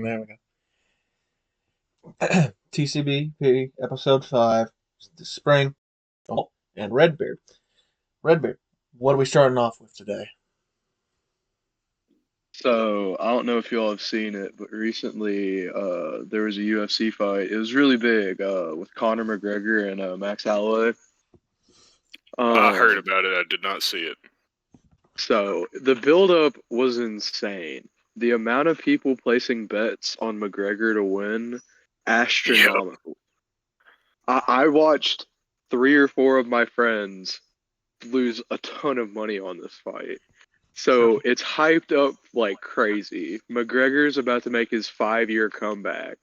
There we go. TCBP episode 5, the spring, and Redbeard. Redbeard, what are we starting off with today? So, I don't know if y'all have seen it, but recently there was a UFC fight. It was really big with Conor McGregor and Max Holloway. I heard about it. I did not see it. So, the build-up was insane. The amount of people placing bets on McGregor to win, astronomical. Yep. I watched 3 or 4 of my friends lose a ton of money on this fight. So it's hyped up like crazy. McGregor's about to make his 5-year comeback.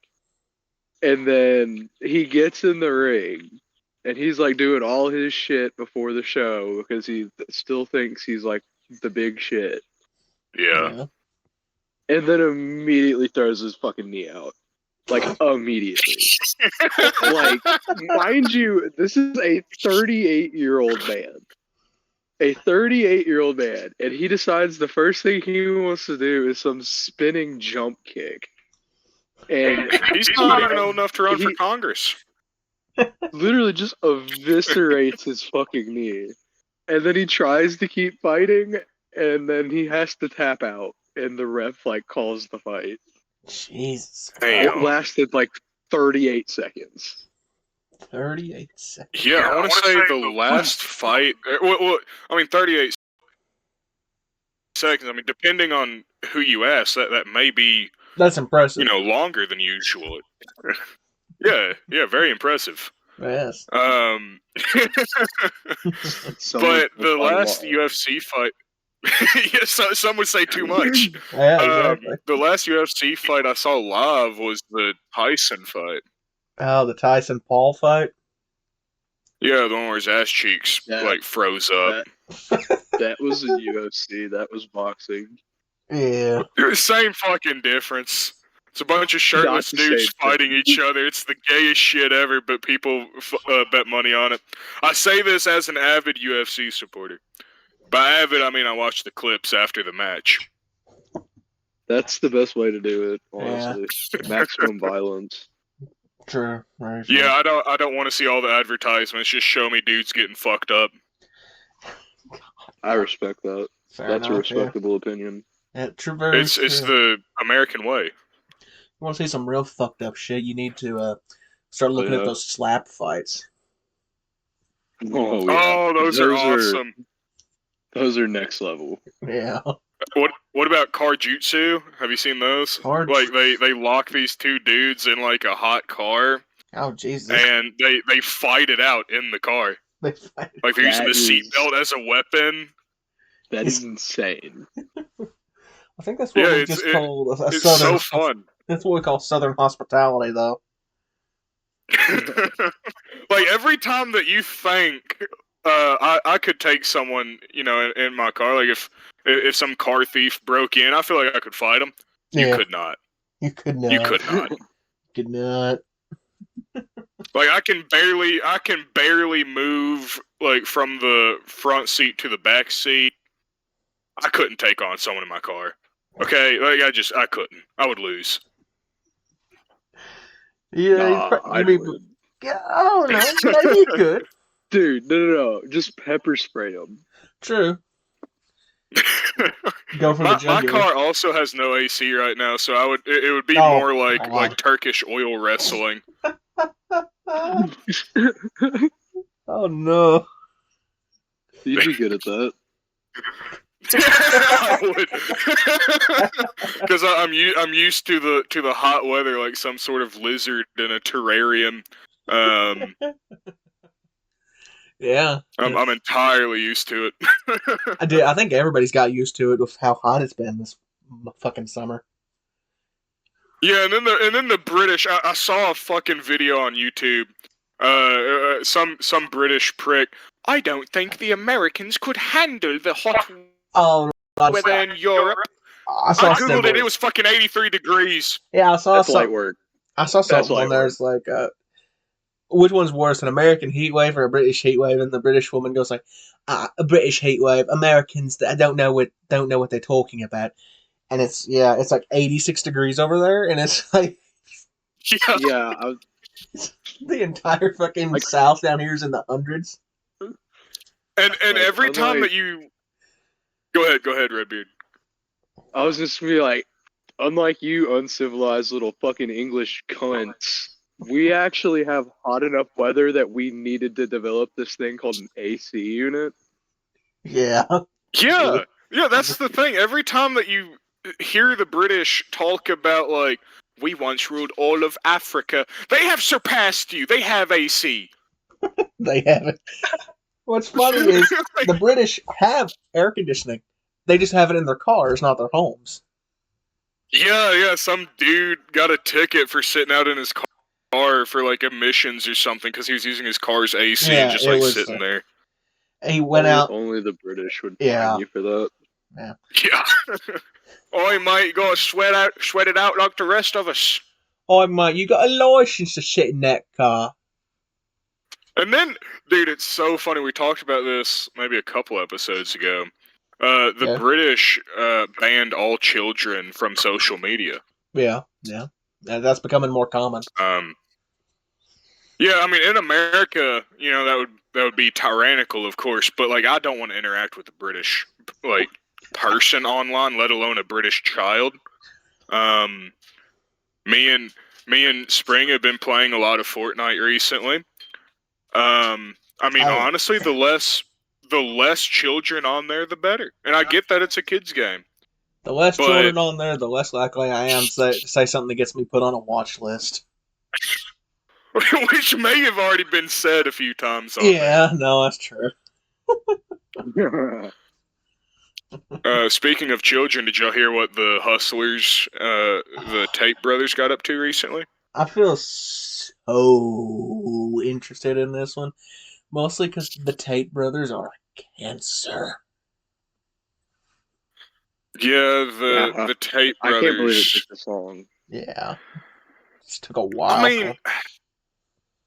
And then he gets in the ring and he's like doing all his shit before the show because he still thinks he's like the big shit. Yeah. And then immediately throws his fucking knee out. Like, immediately. Like, mind you, this is a 38-year-old man. A 38-year-old man, and he decides the first thing he wants to do is some spinning jump kick. And he's not even old enough to run for Congress. Literally just eviscerates his fucking knee. And then he tries to keep fighting, and then he has to tap out, and the ref, like, calls the fight. Jesus. It lasted, like, 38 seconds. 38 seconds. Yeah, I want to say the last fight. Well, I mean, 38 seconds. I mean, depending on who you ask, that may be. That's impressive. Longer than usual. yeah, very impressive. Yes. But the last UFC fight. Yes, some would say too much. Yeah, exactly. The last UFC fight I saw live was the Tyson fight. Oh, the Tyson Paul fight? Yeah, the one where his ass cheeks froze up. That was the UFC. That was boxing. Yeah. Same fucking difference. It's a bunch of shirtless dudes fighting each other. It's the gayest shit ever, but people bet money on it. I say this as an avid UFC supporter. By avid, I mean I watched the clips after the match. That's the best way to do it, honestly. Yeah. Maximum violence. True. Very true. Yeah, I don't want to see all the advertisements. Just show me dudes getting fucked up. I respect that. That's a respectable opinion. Yeah, true. It's the American way. You want to see some real fucked up shit? You need to start looking at those slap fights. Oh, yeah. Those are awesome. Those are next level. Yeah. What about Karjutsu? Have you seen those? Like they lock these 2 dudes in like a hot car. Oh Jesus! And they fight it out in the car. Like they're using the seatbelt as a weapon. That is insane. I think that's what we just call a it's southern. So fun. That's what we call southern hospitality, though. Like every time that you think. I could take someone, in my car. Like if some car thief broke in, I feel like I could fight him. You could not. You could not. You could not. Could not. Like I can barely move like from the front seat to the back seat. I couldn't take on someone in my car. Okay, like I couldn't. I would lose. Yeah, I don't know. Yeah, you could. Dude, no. Just pepper spray them. True. Go for the my car also has no AC right now, so it would be more like Turkish oil wrestling. Oh no. You'd be good at that. I would. Because I'm used to the hot weather like some sort of lizard in a terrarium. Yeah, I'm entirely used to it. I think everybody's got used to it with how hot it's been this fucking summer. Yeah, and then the British. I saw a fucking video on YouTube. Some British prick. I don't think the Americans could handle the hot weather in Europe. I googled it. It was fucking 83 degrees. Yeah, I saw That's light work. I saw something on there. It's like. Which one's worse, an American heat wave or a British heat wave? And the British woman goes like, "A British heat wave. Americans that don't know what they're talking about. and it's like 86 degrees over there, and it's like Yeah, the entire fucking South down here is in the hundreds. And Like, every time unlike- that you go ahead, Redbeard. I was just gonna be like, unlike you uncivilized little fucking English cunts, we actually have hot enough weather that we needed to develop this thing called an AC unit. Yeah. Yeah, that's the thing. Every time that you hear the British talk about, like, we once ruled all of Africa, they have surpassed you. They have AC. They have it. What's funny is the British have air conditioning. They just have it in their cars, not their homes. Yeah, some dude got a ticket for sitting out in his car for, like, emissions or something because he was using his car's AC and just, like, sitting there. He went out. Only the British would fine you for that. Yeah. I might go sweat it out like the rest of us. Oh, mate, you got a license to sit in that car. And then, dude, it's so funny. We talked about this maybe a couple episodes ago. The British banned all children from social media. Yeah. And that's becoming more common. Yeah, I mean, in America, you know, that would be tyrannical, of course. But like, I don't want to interact with a British person online, let alone a British child. Me and Spring have been playing a lot of Fortnite recently. I mean, honestly, the less children on there, the better. And I get that it's a kid's game. The less children on there, the less likely I am to say something that gets me put on a watch list. Which may have already been said a few times on there. No, that's true. Speaking of children, did y'all hear what the Hustlers, the Tate brothers got up to recently? I feel so interested in this one. Mostly because the Tate brothers are cancer. Yeah, the Tate brothers. I can't believe it took this long. Yeah. It took a while. I mean,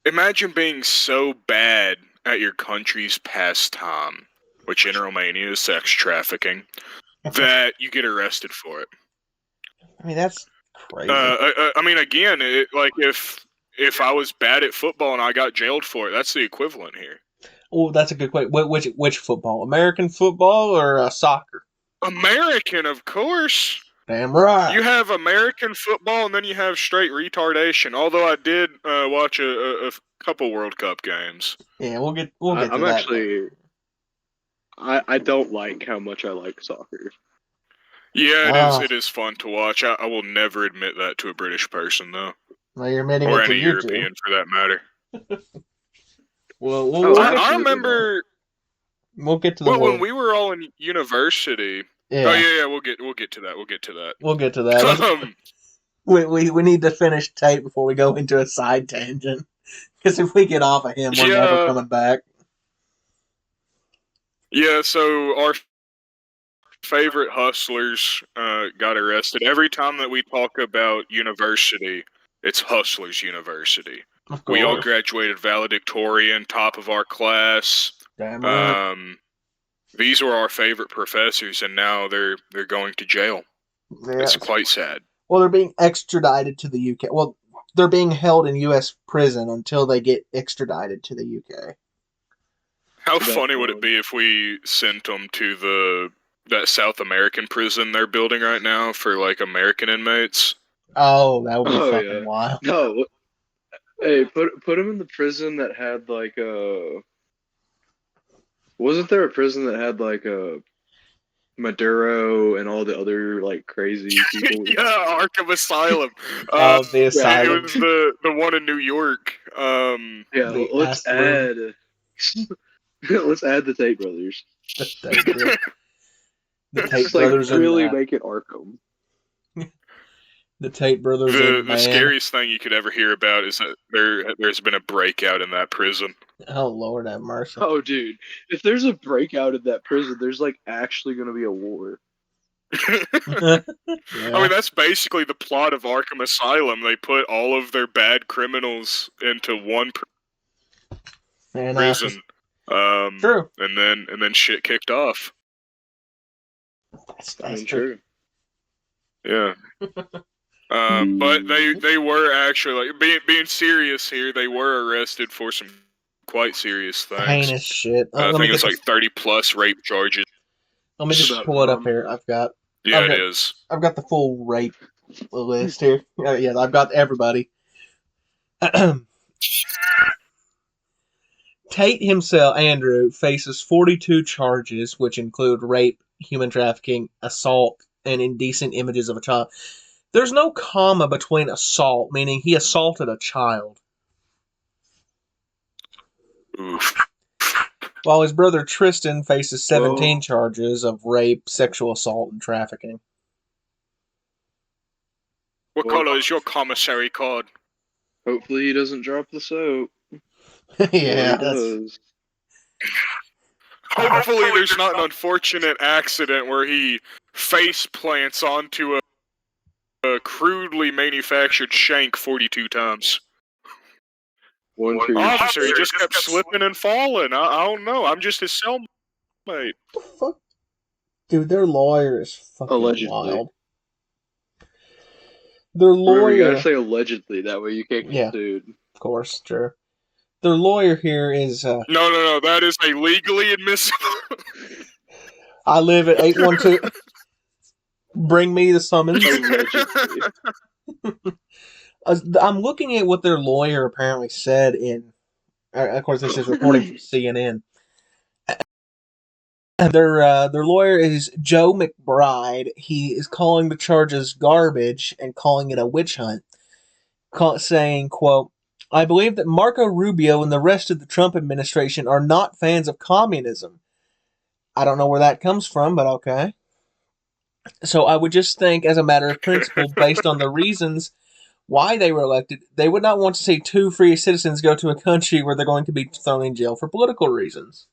imagine being so bad at your country's pastime, which in Romania is sex trafficking, that you get arrested for it. I mean, that's crazy. I mean, again, if I was bad at football and I got jailed for it, that's the equivalent here. Oh, that's a good question. Which football? American football or soccer? American, of course. Damn right. You have American football, and then you have straight retardation. Although I did watch a couple World Cup games. Yeah, we'll get to that. I'm actually. I don't like how much I like soccer. Yeah, it is fun to watch. I will never admit that to a British person, though. Well, you're admitting or it to any European, for that matter. I remember. We'll get to the. Well, when we were all in university. Yeah. Oh yeah, we'll get to that. We'll get to that. We need to finish Tate before we go into a side tangent. Because if we get off of him, we're never coming back. Yeah, so our favorite hustlers got arrested. Every time that we talk about university, it's Hustlers University. We all graduated valedictorian, top of our class. Damn right. These were our favorite professors, and now they're going to jail. Yeah. It's quite sad. Well, they're being extradited to the UK. Well, they're being held in U.S. prison until they get extradited to the UK. How funny would it be if we sent them to that South American prison they're building right now for like American inmates? Oh, that would be fucking wild. No, hey, put them in the prison that had like a. Wasn't there a prison that had like a Maduro and all the other like crazy people? Yeah, Arkham Asylum. The asylum. It was the one in New York. Let's add the Tate brothers. The Tate brothers really make it Arkham. The Tate brothers. The scariest thing you could ever hear about is that there's been a breakout in that prison. Oh Lord have mercy. Oh dude, if there's a breakout in that prison, there's like actually going to be a war. I mean, that's basically the plot of Arkham Asylum. They put all of their bad criminals into one prison. True. And then shit kicked off. That's true. Yeah. But they were actually like being serious here. They were arrested for some quite serious things. Heinous shit. I think it's like 30+ rape charges. Let me just pull it up here. I've got it is. I've got the full rape list here. Yeah, I've got everybody. Tate himself, Andrew, faces 42 charges, which include rape, human trafficking, assault, and indecent images of a child. There's no comma between assault, meaning he assaulted a child. Oof. While his brother Tristan faces 17 charges of rape, sexual assault, and trafficking. What color is your commissary card? Hopefully he doesn't drop the soap. Yeah. He does. Hopefully there's not an unfortunate accident where he face plants onto a crudely manufactured shank 42 times. Officer, he just kept slipping and falling. I don't know. I'm just his cellmate. What the fuck? Dude, their lawyer is fucking Allegedly. wild. Their lawyer... Remember, you gotta say allegedly, that way you can't get sued. Of course, sure. Their lawyer here is... No, that is a legally admissible... I live at 812... Bring me the summons. I'm looking at what their lawyer apparently said in... Of course, this is reporting from CNN. Their lawyer is Joe McBride. He is calling the charges garbage and calling it a witch hunt. Saying, quote, I believe that Marco Rubio and the rest of the Trump administration are not fans of communism. I don't know where that comes from, but okay. So I would just think, as a matter of principle, based on the reasons why they were elected, they would not want to see two free citizens go to a country where they're going to be thrown in jail for political reasons.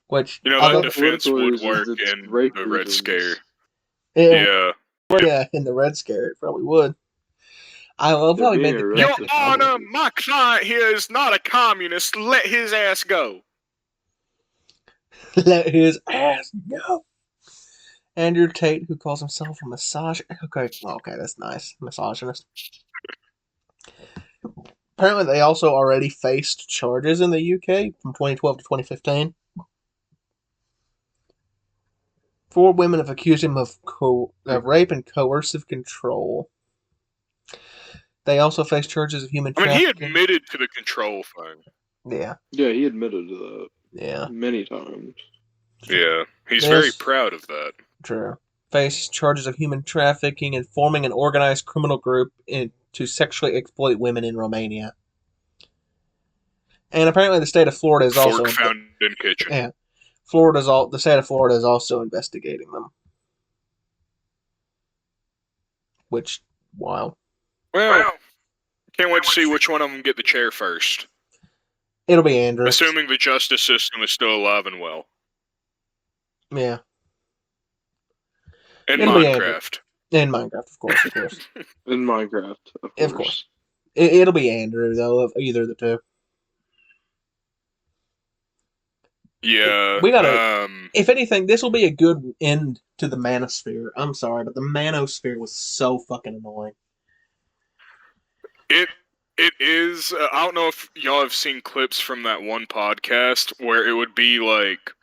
Which, that defense would work in the Red Scare. Yeah, in the Red Scare, it probably would. I will probably make the Your Honor, my client here is not a communist. Let his ass go. Let his ass go. Andrew Tate, who calls himself a massage... Okay, that's nice. Misogynist. Apparently, they also already faced charges in the UK from 2012 to 2015. 4 women have accused him of rape and coercive control. They also face charges of human trafficking. He admitted to the control thing. Yeah. Yeah, he admitted to that. Yeah. Many times. Yeah, he's very proud of that. True. Face charges of human trafficking and forming an organized criminal group to sexually exploit women in Romania. And apparently the state of Florida is also... Fork found in kitchen. Yeah. The state of Florida is also investigating them. Which, wow. Well, can't wait to see which one of them get the chair first. It'll be Andrew. Assuming the justice system is still alive and well. Yeah. In Minecraft. In Minecraft, of course. In Minecraft, of course. It'll be Andrew, though, of either of the two. Yeah. We gotta... if anything, this will be a good end to the manosphere. I'm sorry, but the manosphere was so fucking annoying. It is... I don't know if y'all have seen clips from that one podcast where it would be like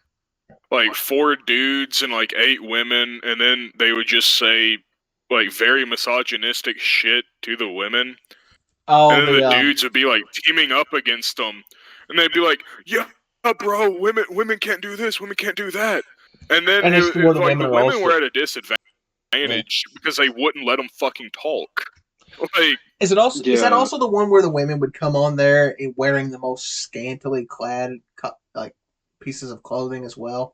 4 dudes and 8 women, and then they would just say very misogynistic shit to the women. Oh, and then the dudes would be teaming up against them, and they'd be like, "Yeah, bro, women can't do this, women can't do that." And then the women were at a disadvantage because they wouldn't let them fucking talk. Is that also the one where the women would come on there wearing the most scantily clad pieces of clothing as well?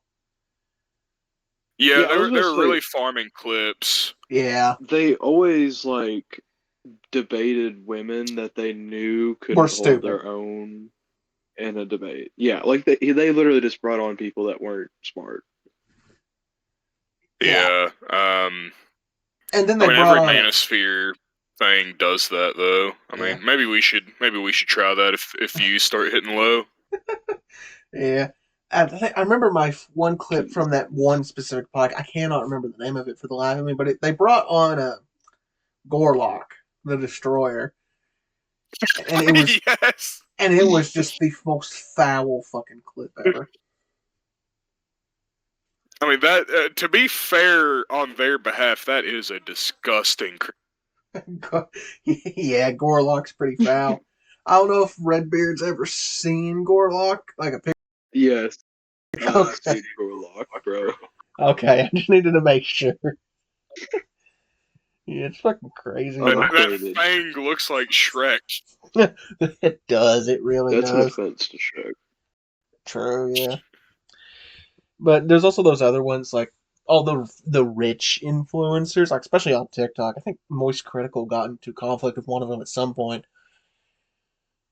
Yeah, they're really farming clips. Yeah. They always debated women that they knew couldn't hold their own in a debate. Yeah, they literally just brought on people that weren't smart. Yeah. And then every manosphere thing does that, though. I mean, maybe we should try that if you start hitting low. Yeah. I remember my one clip from that one specific podcast. I cannot remember the name of it for the life of me, but they brought on a Gorlock, the Destroyer, and it was Yes. and it was just the most foul fucking clip ever. I mean, that to be fair on their behalf, that is a disgusting. Yeah, Gorlock's pretty foul. I don't know if Redbeard's ever seen Gorlock, like a picture. Yes. Okay. Seen Gorlock, bro. Okay, I just needed to make sure. Yeah, it's fucking crazy. That fang looks like Shrek. It does. It really That's does. an offense to Shrek. True, yeah. But there's also those other ones, like all the rich influencers, like especially on TikTok. I think Moist Critical got into conflict with one of them at some point,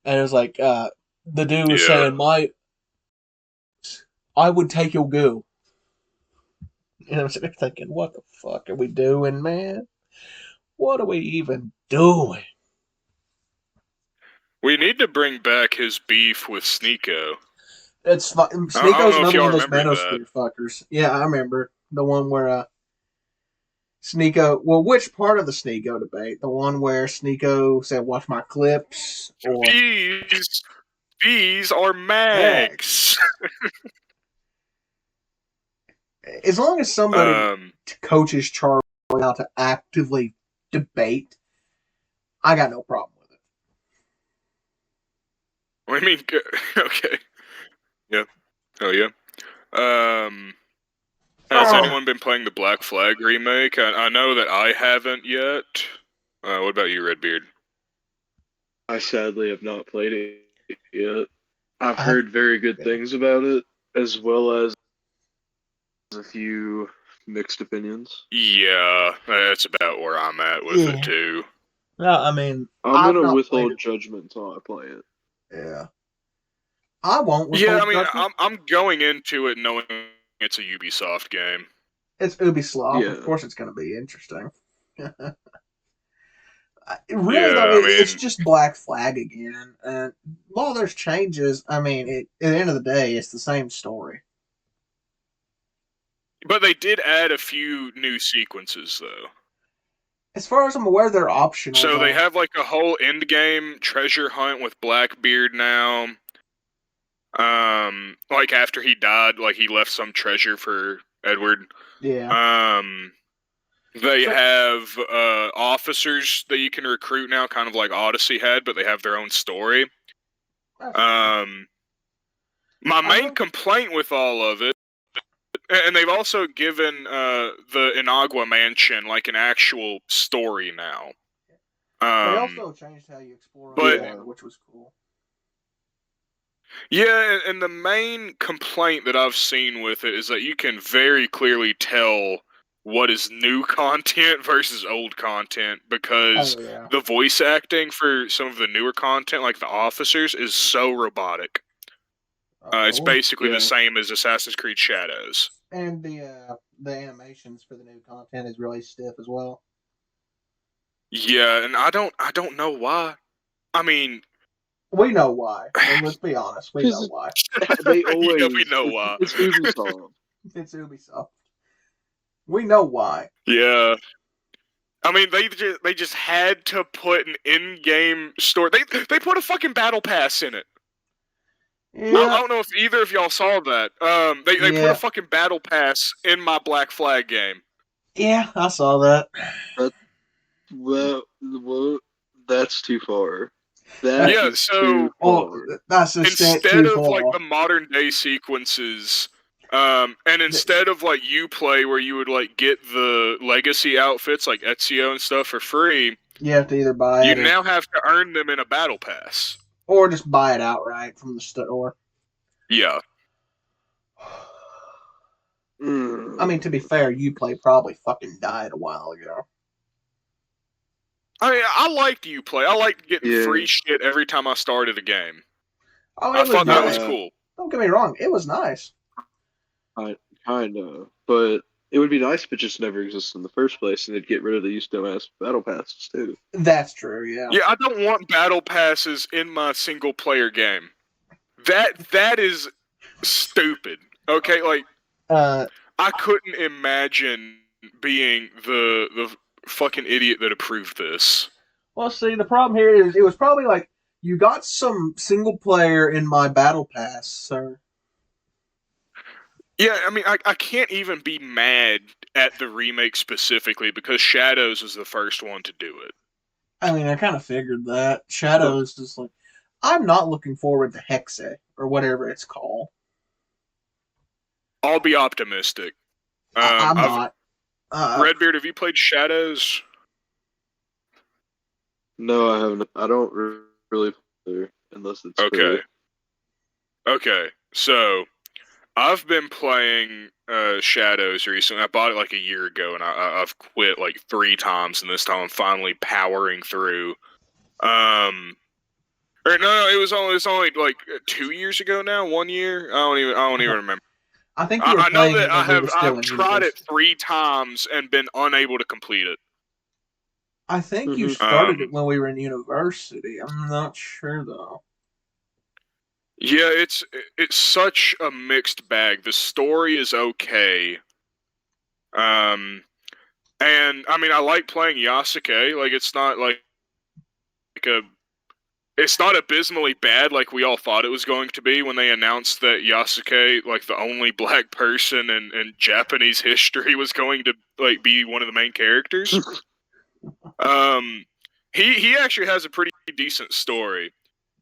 and it was like the dude was saying, I would take your goo. And I'm sitting there thinking, what the fuck are we doing, man? What are we even doing? We need to bring back his beef with Sneeko. It's Sneeko's another one of those manosphere fuckers. Yeah, I remember the one where Sneeko. Well, which part of the Sneeko debate? The one where Sneeko said, "Watch my clips," or these are mags. As long as somebody coaches Charlie how to actively debate, I got no problem with it. I mean, okay. Yeah. Oh, yeah. Has anyone been playing the Black Flag remake? I know that I haven't yet. What about you, Redbeard? I sadly have not played it yet. I've heard very good things about it, as well as a few mixed opinions. Yeah, that's about where I'm at with it, too. No, I mean, I'm going to withhold judgment until I play it. Yeah. I won't. Yeah, I mean, I'm going into it knowing it's a Ubisoft game. It's Ubisoft. Yeah. Of course, it's going to be interesting. Really, though, it's just Black Flag again. And while there's changes, I mean, at the end of the day, it's the same story. But they did add a few new sequences, though. As far as I'm aware, they're optional. So they have like a whole end game treasure hunt with Blackbeard now. Like after he died, like he left some treasure for Edward. Yeah. They have officers that you can recruit now, kind of like Odyssey had, but they have their own story. My main complaint with all of it, and they've also given the Inagua Mansion like an actual story now. They also changed how you explore water, which was cool. Yeah, and the main complaint that I've seen with it is that you can very clearly tell what is new content versus old content because the voice acting for some of the newer content, like the officers, is so robotic. It's basically the same as Assassin's Creed Shadows. And the animations for the new content is really stiff as well. Yeah, and I don't know why. I mean, we know why. And let's be honest, we know why. They always. Yeah, we know why. It's Ubisoft. It's Ubisoft. We know why. Yeah. I mean, they just had to put an in-game story. They put a fucking battle pass in it. Yeah. I don't know if either of y'all saw that. They put a fucking battle pass in my Black Flag game. Yeah, I saw that. Well, that's too far. That's instead of like the modern day sequences, and instead of like Uplay where you would like get the legacy outfits like Ezio and stuff for free, you have to either buy it. You now have to earn them in a battle pass, or just buy it outright from the store. Yeah. I mean, to be fair, Uplay probably fucking died a while ago. I mean, I liked Uplay. I liked getting free shit every time I started a game. Oh, I thought that was cool. Don't get me wrong, it was nice. Kind of, but it would be nice if it just never existed in the first place, and they'd get rid of the used dumbass battle passes too. That's true, yeah. Yeah, I don't want battle passes in my single player game. That is stupid. Okay, like Uh, I couldn't imagine being the fucking idiot that approved this. well, see, the problem here is it was probably like you got some single player in my battle pass, sir. Yeah, I mean, I can't even be mad at the remake specifically because Shadows was the first one to do it. I mean, I kind of figured that Shadows just like I'm not looking forward to Hexe or whatever it's called. I'll be optimistic. I'm I've not. Redbeard, have you played Shadows? No, I haven't. I don't really play unless it's Okay. free. Okay, so I've been playing Shadows recently. I bought it like a year ago, and I've quit like 3 times, and this time I'm finally powering through. Or no, it was only like 2 years ago now. 1 year. I don't even remember. I think you were I know playing that it when we were still I've in tried it university. 3 times and been unable to complete it. I think you Mhm. started it when we were in university. I'm not sure though. Yeah, it's such a mixed bag. The story is okay. And I mean, I like playing Yasuke. Like, it's not like a, it's not abysmally bad like we all thought it was going to be when they announced that Yasuke, like the only black person in Japanese history, was going to like be one of the main characters. He actually has a pretty decent story.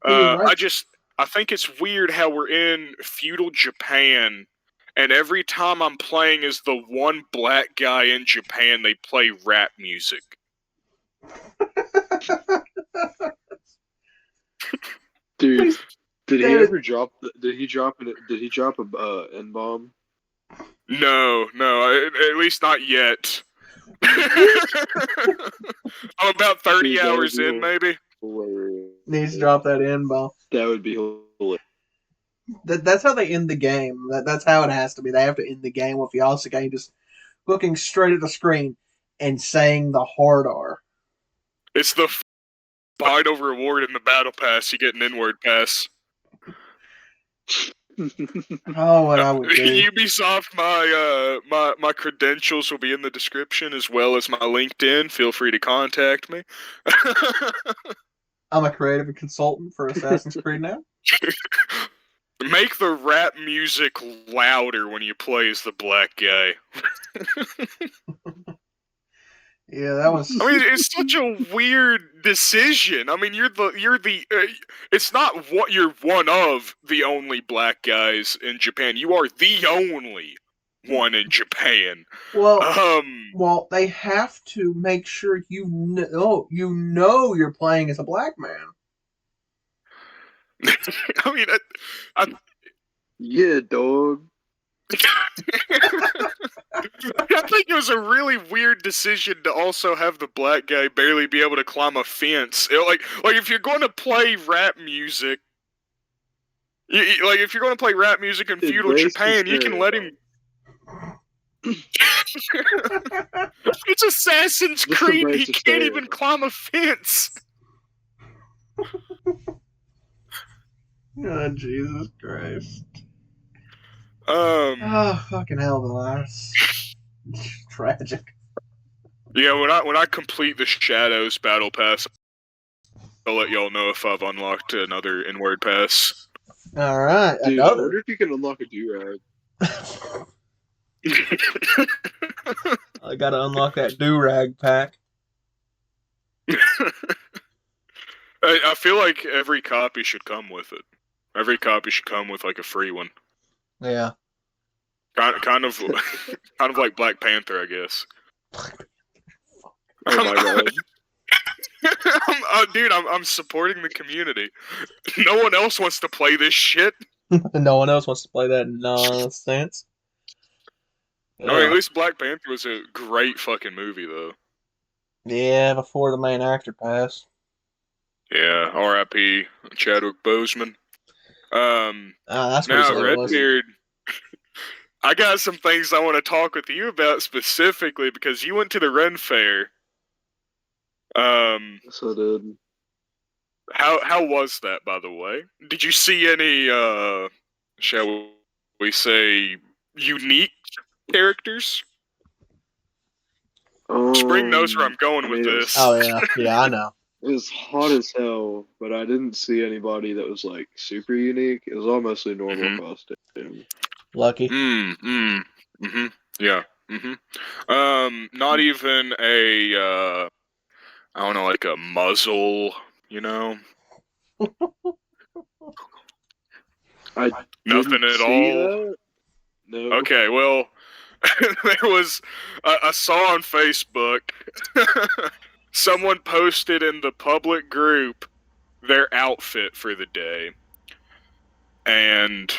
He writes. I think it's weird how we're in feudal Japan, and every time I'm playing as the one black guy in Japan, they play rap music. Dude, Please, did he David. ever drop? Did he drop it? Did he drop a N bomb? No, at least not yet. I'm about 30 Dude, that would hours be in, maybe. hilarious. Needs to drop that in bomb. That would be hilarious. That's how they end the game. That's how it has to be. They have to end the game with Yasuke just looking straight at the screen and saying the hard R. It's the final reward in the battle pass. You get an inward pass. Oh, what I would do. Ubisoft, my credentials will be in the description as well as my LinkedIn. Feel free to contact me. I'm a creative consultant for Assassin's Creed now. Make the rap music louder when you play as the black guy. Yeah, that was. I mean, it's such a weird decision. I mean, you're the. It's not what you're one of the only black guys in Japan. You are the only one in Japan. Well, they have to make sure you know you're playing as a black man. I mean, yeah, dog. I think it was a really weird decision to also have the black guy barely be able to climb a fence. Like if you're going to play rap music, like if you're going to play rap music in feudal Japan, you can let him. It's Assassin's Creed. He can't even climb a fence. Oh, Jesus Christ. Oh, fucking hell, though. That's tragic. Yeah, when I complete the Shadows Battle Pass, I'll let y'all know if I've unlocked another inward pass. Alright, dude, another. I wonder if you can unlock a do-rag. I gotta unlock that do-rag pack. I feel like every copy should come with it. Every copy should come with like a free one. Yeah. Kind of like Black Panther, I guess. Oh my god. Dude, I'm supporting the community. No one else wants to play this shit. No one else wants to play that nonsense. I mean, at least Black Panther was a great fucking movie, though. Yeah, before the main actor passed. Yeah, R.I.P. Chadwick Boseman. That's what now, it was. Redbeard, I got some things I want to talk with you about specifically because you went to the Ren Faire. Yes, I did. How was that, by the way? Did you see any shall we say, unique characters. Spring knows where I'm going with this. Oh yeah, I know. It was hot as hell, but I didn't see anybody that was like super unique. It was all mostly normal costume. Lucky. Yeah. Not even a I don't know, like a muzzle, you know? I Nothing at all. That. No. Okay, well, there was I saw on Facebook someone posted in the public group their outfit for the day, and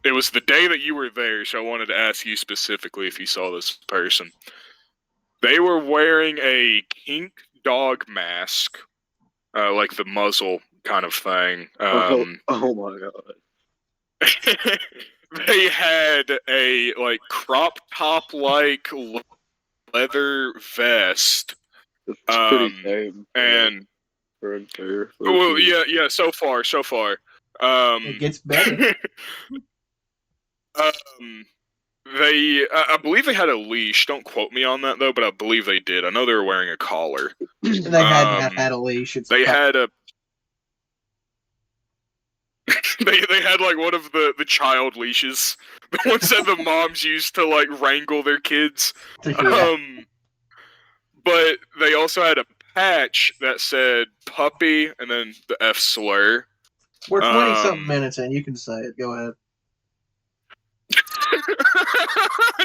it was the day that you were there, so I wanted to ask you specifically if you saw this person. They were wearing a kink dog mask, like the muzzle kind of thing. Oh my god. They had a like crop top like leather vest. That's pretty tame. And Ren Faire. well, yeah. So far. It gets better. They, I believe they had a leash. Don't quote me on that though, but I believe they did. I know they were wearing a collar. They hadn't had a leash. They had a. They had like one of the child leashes, the ones that the moms used to like wrangle their kids. Yeah. But they also had a patch that said puppy and then the F slur. We're 20-something minutes in. You can say it. Go ahead.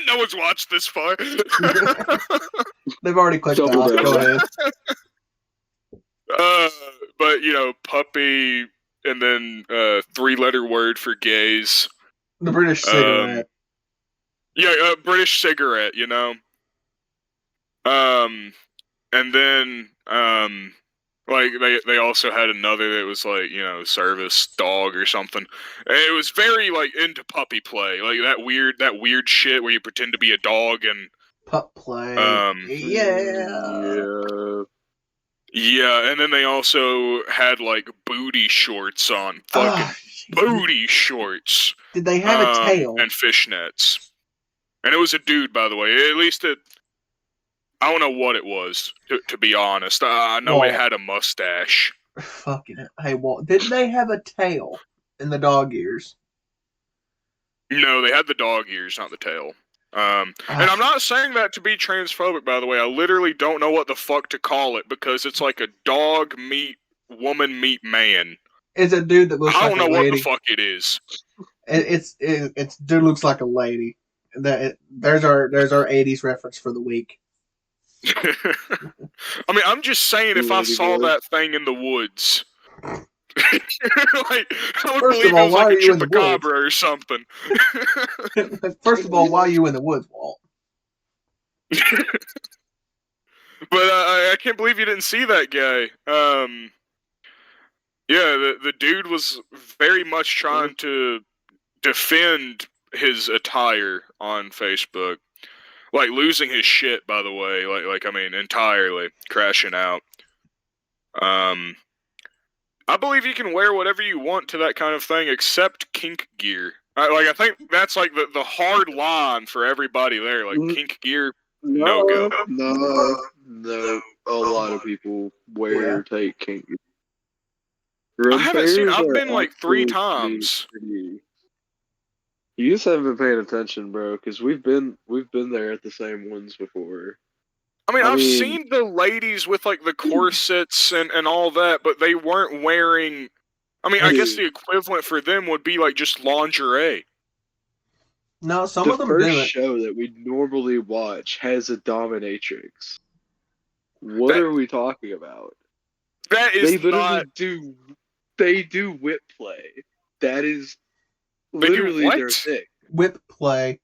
No one's watched this far. They've already clicked off. Go ahead. But you know, puppy, and then 3-letter word for gays. The British cigarette. Yeah, British cigarette. You know. And then like they also had another that was like, you know, service dog or something. It was very like into puppy play, like that weird shit where you pretend to be a dog and pup play. Yeah, and then they also had like booty shorts on, fucking booty shorts. Did they have a tail? And fishnets. And it was a dude, by the way. At least I don't know what it was, to be honest. I know it had a mustache. Fucking it. Hey, Walt, didn't they have a tail in the dog ears? No, they had the dog ears, not the tail. And I'm not saying that to be transphobic, by the way. I literally don't know what the fuck to call it, because it's like a dog meet woman meet man. It's a dude that looks like a lady. I don't know what the fuck it is. It's dude looks like a lady. There's our 80s reference for the week. I mean, I'm just saying, if I saw that thing in the woods, like, I would believe it was like a chupacabra or something. First of all, why are you in the woods, Walt? But I can't believe you didn't see that guy. Yeah, the dude was very much trying to defend his attire on Facebook. Like, losing his shit, by the way. Like I mean, entirely crashing out. I believe you can wear whatever you want to that kind of thing, except kink gear. I think that's like the hard line for everybody there. Like, kink gear, no go. No. A lot of people take kink gear. I haven't seen. I've been like 3 times. You just haven't been paying attention, bro, because we've been there at the same ones before. I mean, I've seen the ladies with like the corsets and all that, but they weren't wearing. I mean, I guess the equivalent for them would be like just lingerie. No, some of them do it. The first show that we normally watch has a dominatrix. What are we talking about? That is they literally They do whip play. That is. Literally their thing. Whip play.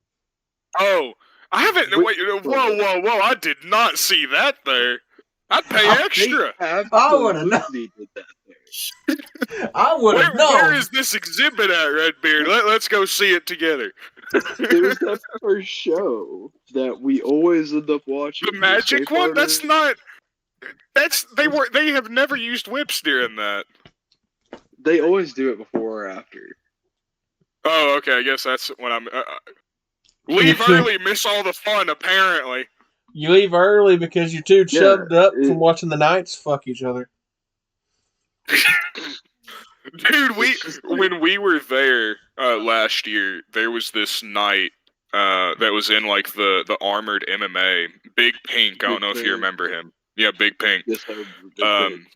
Oh, I haven't. Wait, whoa! I did not see that there. I'd pay extra. I would have known. Did that there. I would have known. Where is this exhibit at, Redbeard? Let's go see it together. It was that first show that we always end up watching. The magic one? That's not. They have never used whips during that. They always do it before or after. Oh, okay. I guess that's when I'm. Leave early, miss all the fun. Apparently, You leave early because you're too chubbed up from watching the Knights fuck each other. dude. When we were there last year, there was this night that was in like the armored MMA. Big Pink. I don't know if you remember him. Yeah, Big Pink. Yes, I remember Big Pink.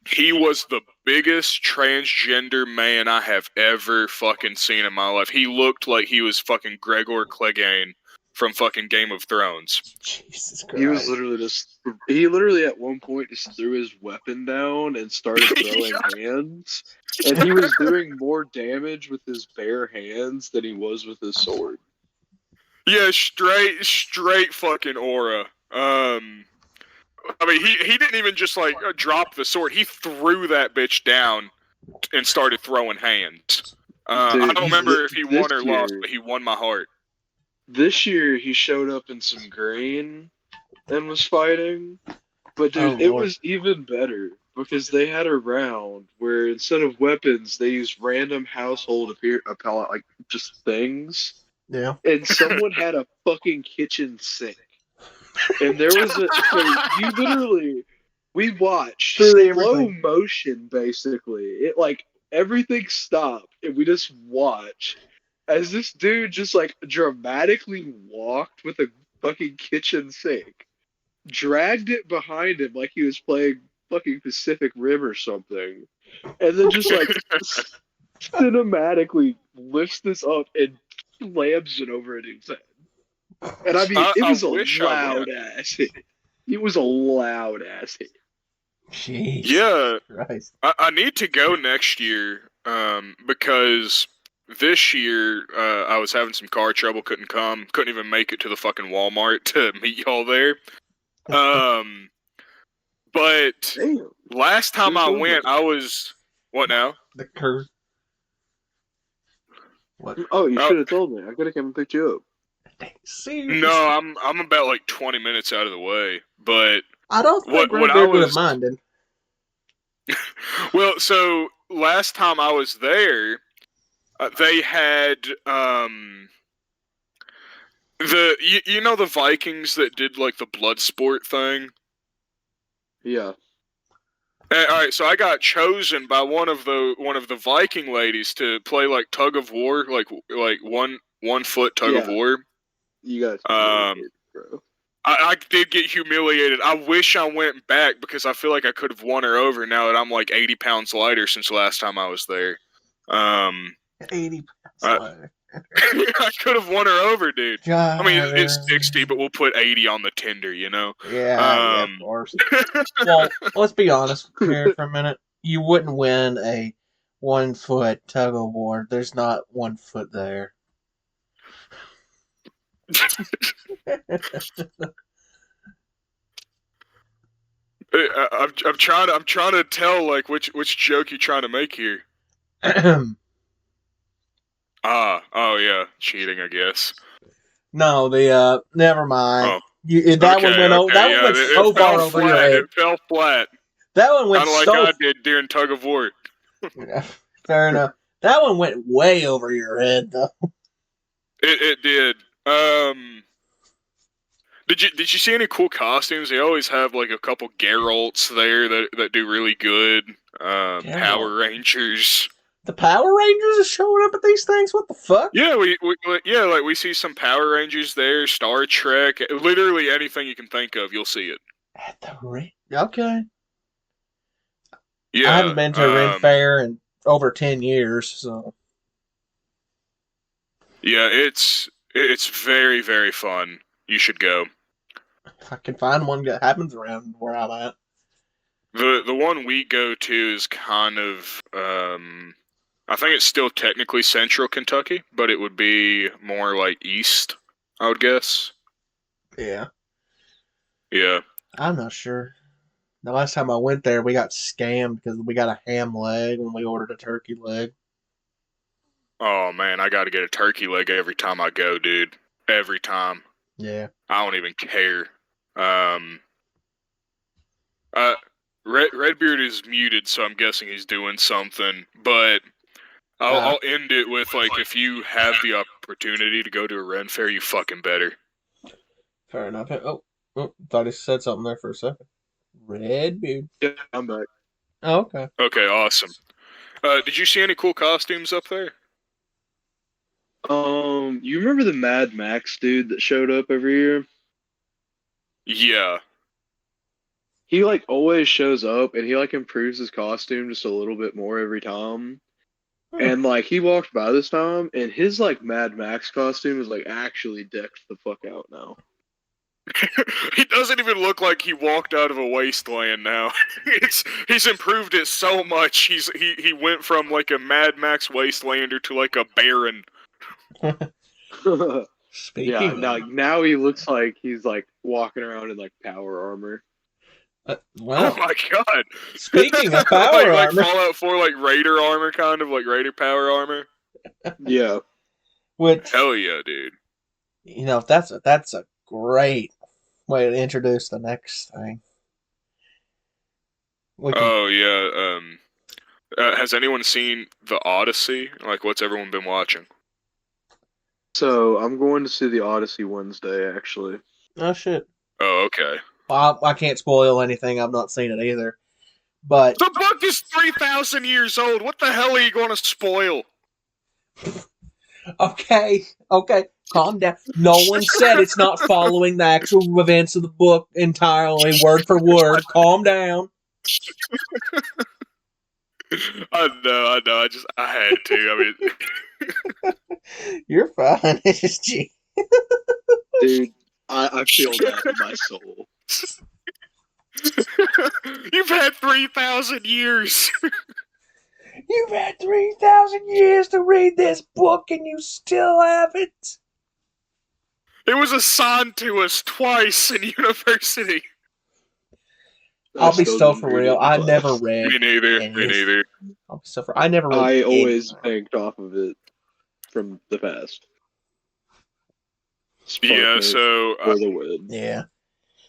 He was the biggest transgender man I have ever fucking seen in my life. He looked like he was fucking Gregor Clegane from fucking Game of Thrones. Jesus Christ. He was literally at one point just threw his weapon down and started throwing hands. And he was doing more damage with his bare hands than he was with his sword. Yeah, straight fucking aura. I mean, he didn't even just like drop the sword. He threw that bitch down and started throwing hands. Dude, I don't remember if he won or lost, but he won my heart. This year, he showed up in some green and was fighting. But dude, it was even better because they had a round where instead of weapons, they used random household like just things. Yeah. And someone had a fucking kitchen sink. And there was we watched slow motion basically. It like everything stopped and we just watched as this dude just like dramatically walked with a fucking kitchen sink, dragged it behind him like he was playing fucking Pacific Rim or something, and then just like cinematically lifts this up and slams it over a dude's head. And I mean, it was a loud ass hit. It was a loud ass hit. Jeez. Yeah. Christ. I need to go next year because this year I was having some car trouble, couldn't even make it to the fucking Walmart to meet y'all there. But damn. Last time I went, I was what now? The curse. What? Oh, you should have told me. I could have come and picked you up. Seriously? No, I'm about like 20 minutes out of the way, but I don't think Red Beard would have minded. Well, so last time I was there, they had you know the Vikings that did like the blood sport thing. Yeah. All right, so I got chosen by one of the Viking ladies to play like tug of war, like 1 foot tug of war. You guys, bro. I did get humiliated. I wish I went back because I feel like I could have won her over now that I'm like 80 pounds lighter since the last time I was there. 80 pounds lighter. I could have won her over, dude. God. I mean, it's 60, but we'll put 80 on the Tinder, you know? Yeah, of course. Well, let's be honest here for a minute. You wouldn't win a 1 foot tug of war. There's not 1 foot there. I'm trying to tell like which joke you're trying to make here. Oh yeah, cheating, I guess. No, never mind. Oh. That one went so far over your head. It fell flat. That one went kind of like I did during tug of war. Fair enough. That one went way over your head, though. It did. Did you see any cool costumes? They always have like a couple Geralts there that do really good. Power Rangers. The Power Rangers are showing up at these things? What the fuck? Yeah, we see some Power Rangers there, Star Trek, literally anything you can think of, you'll see it. At the okay. Yeah. I haven't been to a Ren Faire in over 10 years, so. Yeah, it's very, very fun. You should go. If I can find one that happens around where I'm at. The one we go to is kind of I think it's still technically central Kentucky, but it would be more like east, I would guess. Yeah. Yeah. I'm not sure. The last time I went there, we got scammed because we got a ham leg when we ordered a turkey leg. Oh, man, I got to get a turkey leg every time I go, dude. Every time. Yeah. I don't even care. Redbeard is muted, so I'm guessing he's doing something. But I'll end it with, like, if you have the opportunity to go to a Ren Fair, you fucking better. Fair enough. Oh, thought he said something there for a second. Red beard. Yeah, I'm back. Oh, okay. Okay, awesome. Did you see any cool costumes up there? You remember the Mad Max dude that showed up every year? Yeah. He like always shows up and he like improves his costume just a little bit more every time. And like he walked by this time and his like Mad Max costume is like actually decked the fuck out now. He doesn't even look like he walked out of a wasteland now. He's improved it so much. He went from like a Mad Max wastelander to like a baron. Speaking now he looks like he's like walking around in like power armor. Wow. Oh my god! Speaking of power like armor, Fallout 4, like Raider armor, kind of like Raider power armor. Yeah. which Hell yeah, dude! you know that's a great way to introduce the next thing. Oh yeah. Has anyone seen the Odyssey? Like, what's everyone been watching? So I'm going to see the Odyssey Wednesday actually. Oh shit. Oh, okay. Well, I can't spoil anything. I've not seen it either. But The book is 3,000 years old. What the hell are you going to spoil? okay, calm down. No one said it's not following the actual events of the book entirely, word for word. Calm down. I know. I had to. I mean, You're fine. It's just G. Dude, I feel that in my soul. you've had 3,000 years. You've had 3,000 years to read this book and you still haven't. It was assigned to us twice in university. I'll be so for real. I never read. Me neither. I'll be so for. I never read. I always banked off of it from the past. Yeah, so for the win. Yeah.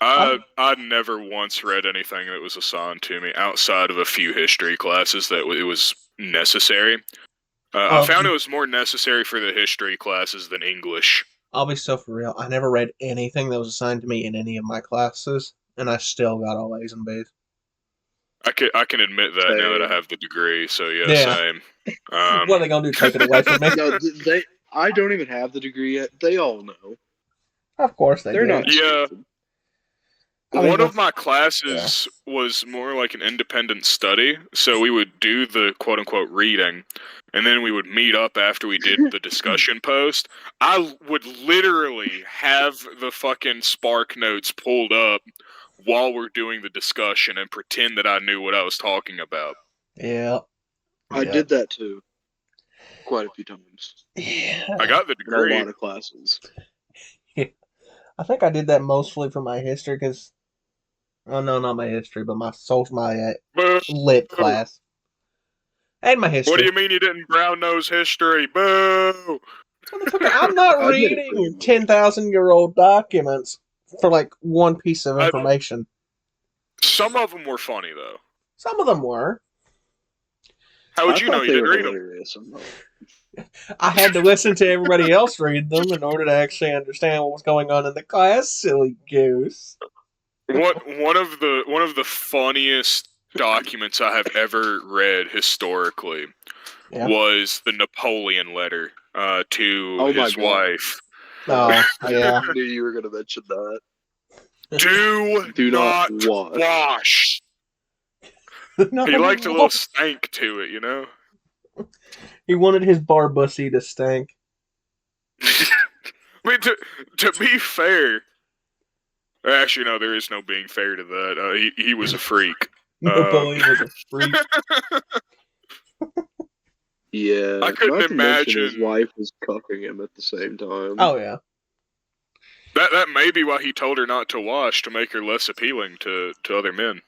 I never once read anything that was assigned to me outside of a few history classes that it was necessary. I found it was more necessary for the history classes than English. I'll be so for real. I never read anything that was assigned to me in any of my classes, and I still got all A's and B's. I can admit that now that I have the degree. So yeah. Same. What are they gonna do? Take it away from me? No, I don't even have the degree yet. They all know. Of course they do. They're not. Yeah. One of my classes Yeah. was more like an independent study, so we would do the quote-unquote reading, and then we would meet up after we did the discussion post. I would literally have the fucking Spark notes pulled up while we're doing the discussion and pretend that I knew what I was talking about. Yeah. I did that too. Quite a few times. Yeah. I got the degree. A lot of classes. I think I did that mostly for my history, because... Oh, no, not my history, but my lit class. And my history. What do you mean you didn't brown nose history? Boo! I'm not reading 10,000-year-old documents for, like, one piece of information. Some of them were funny, though. Some of them were. How would you know you didn't read them? I had to listen to everybody else read them in order to actually understand what was going on in the class, silly goose. One of the funniest documents I have ever read historically was the Napoleon letter to his wife. Oh, yeah. I knew you were going to mention that. Do not wash. He liked a little stank to it, you know? He wanted his bar bussy to stink. I mean, to be fair, actually, no, there is no being fair to that. He was a freak. Napoleon was a freak. Yeah, I couldn't imagine his wife was cucking him at the same time. Oh yeah, that may be why he told her not to wash, to make her less appealing to other men.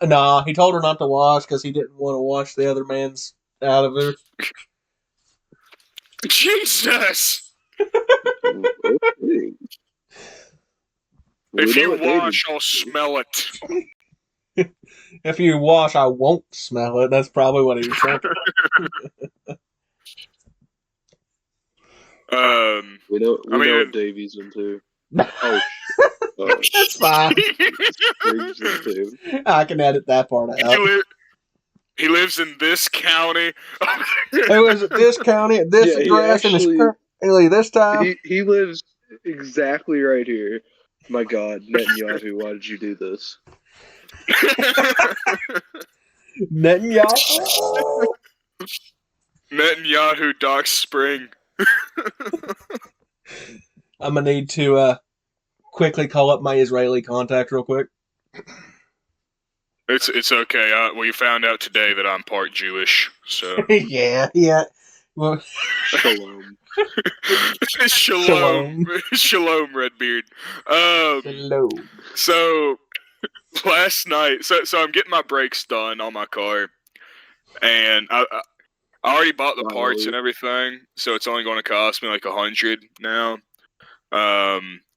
No, he told her not to wash because he didn't want to wash the other man's out of her. Jesus! If you wash, I'll smell it. If you wash, I won't smell it. That's probably what he was saying. We know I mean, what Davey's into. Oh, That's fine. Briggs into. I can edit that part out. he lives in this county. It was at this county, at this address, and it's currently this time. He lives exactly right here. My God, Netanyahu, why did you do this? Netanyahu. Doc Spring. I'm gonna need to quickly call up my Israeli contact real quick. It's okay. We found out today that I'm part Jewish, so yeah. Well, Shalom. Shalom, Redbeard. Hello. So last night, so I'm getting my brakes done on my car, and I already bought the parts and everything, so it's only going to cost me like $100 now.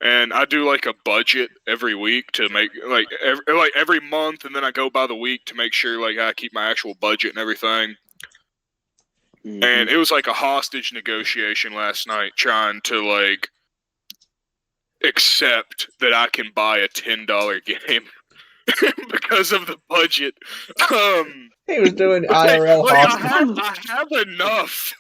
And I do like a budget every week to make every month, and then I go by the week to make sure like I keep my actual budget and everything. Mm-hmm. And it was like a hostage negotiation last night, trying to like accept that I can buy a $10 game because of the budget. He was doing IRL hostage. I have enough.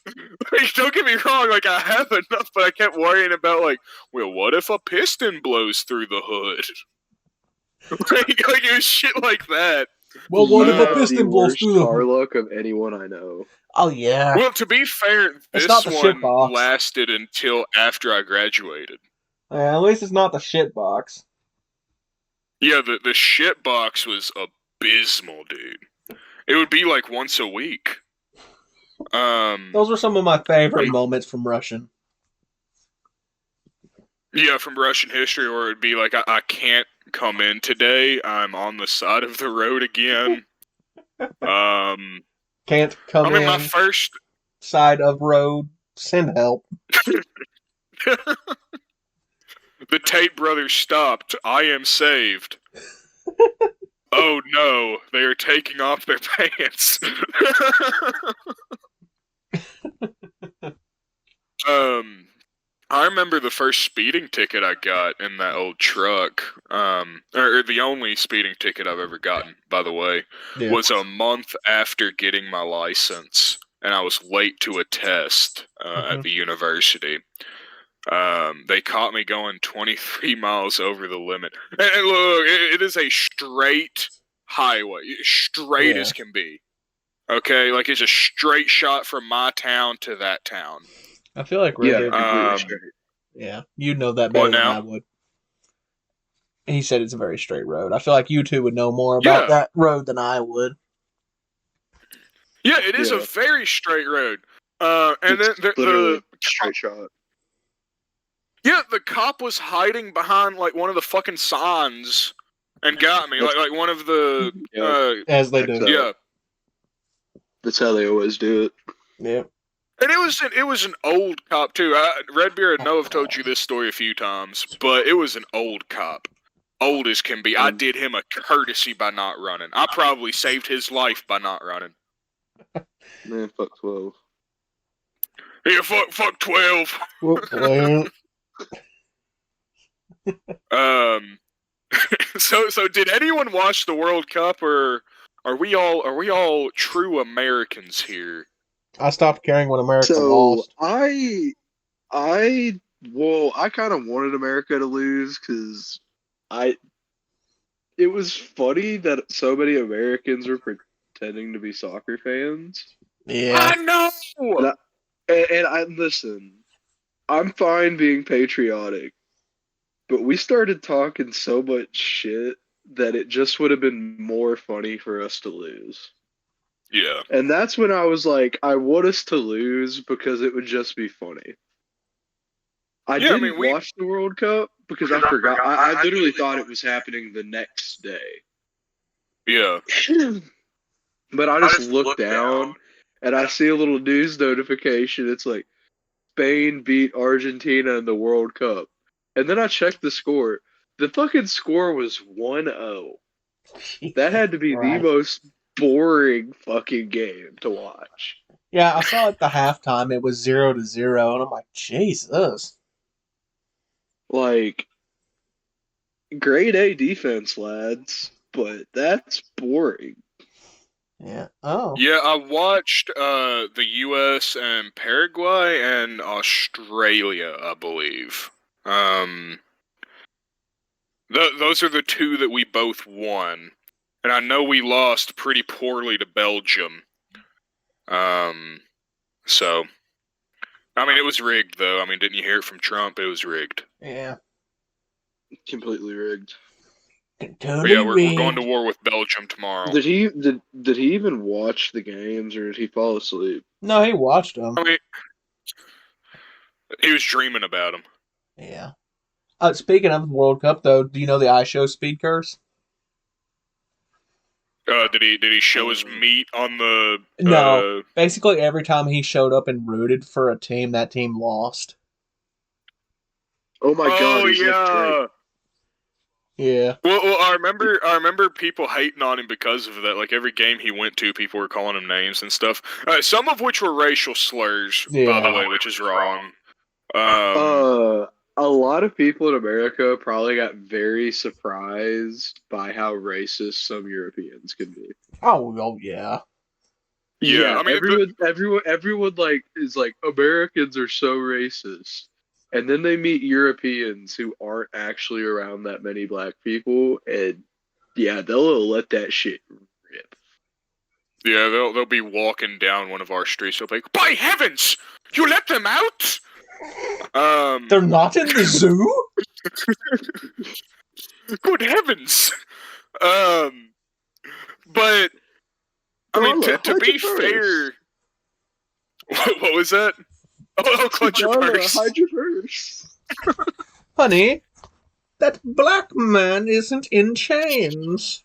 Like, don't get me wrong, like I have enough, but I kept worrying about like, well, what if a piston blows through the hood? like it was shit like that. Well, what if a piston blows through the car luck of anyone I know? Oh yeah. Well, to be fair, this one lasted until after I graduated. Yeah, at least it's not the shit box. Yeah, the shit box was abysmal, dude. It would be like once a week. Those were some of my favorite moments from Russian. Yeah, from Russian history, or it'd be like, I can't come in today. I'm on the side of the road again. Can't come in. My first side of road. Send help. The Tate brothers stopped. I am saved. Oh no, they are taking off their pants. I remember the first speeding ticket I got in that old truck, or the only speeding ticket I've ever gotten, by the way, was a month after getting my license, and I was late to a test at the university. They caught me going 23 miles over the limit. And look, it is a straight highway, straight as can be. Okay, like it's a straight shot from my town to that town. I feel like yeah, you'd know that better than I would. He said it's a very straight road. I feel like you two would know more about that road than I would. Yeah, it is a very straight road. And it's then the straight shot. Yeah, the cop was hiding behind like one of the fucking signs and got me. Like one of the as they do. Yeah. That's how they always do it. Yeah. And it was an old cop too. Redbeard, I know I've told you this story a few times, but it was an old cop. Old as can be. I did him a courtesy by not running. I probably saved his life by not running. Man, fuck 12. Yeah, fuck 12. So did anyone watch the World Cup, or are we all true Americans here? I stopped caring when America lost. I kind of wanted America to lose because it was funny that so many Americans were pretending to be soccer fans. Yeah, I know. And I listen. I'm fine being patriotic, but we started talking so much shit that it just would have been more funny for us to lose. Yeah. And that's when I was like, I want us to lose because it would just be funny. I didn't watch the World Cup because I forgot. I literally thought it was happening the next day. Yeah. But I just looked down and I see a little news notification. It's like, Spain beat Argentina in the World Cup. And then I checked the score. The fucking score was 1-0. That had to be the most boring fucking game to watch. Yeah, I saw at the halftime it was 0-0, and I'm like, Jesus. Like, grade A defense, lads, but that's boring. Yeah. Oh. Yeah, I watched the U.S. and Paraguay and Australia, I believe. Those are the two that we both won, and I know we lost pretty poorly to Belgium. So, I mean, it was rigged, though. I mean, didn't you hear it from Trump? It was rigged. Yeah. Completely rigged. But yeah, we're going to war with Belgium tomorrow. Did he even watch the games, or did he fall asleep? No, he watched them. I mean, he was dreaming about them. Yeah. Speaking of the World Cup, though, do you know the iShow speed curse? Did he show his meat on the? No. Basically, every time he showed up and rooted for a team, that team lost. Oh my god! He's yeah. Yeah. Well, I remember people hating on him because of that. Like every game he went to, people were calling him names and stuff. Some of which were racial slurs, by the way, which is wrong. A lot of people in America probably got very surprised by how racist some Europeans can be. Oh yeah. Yeah, I mean, everyone like is like, Americans are so racist. And then they meet Europeans who aren't actually around that many black people, and yeah, they'll let that shit rip. Yeah, they'll be walking down one of our streets. They'll be like, "By heavens, you let them out!" They're not in the zoo? Good heavens! But I mean, to be fair, what was that? Oh, clutch your purse. Hide your purse. Honey, that black man isn't in chains.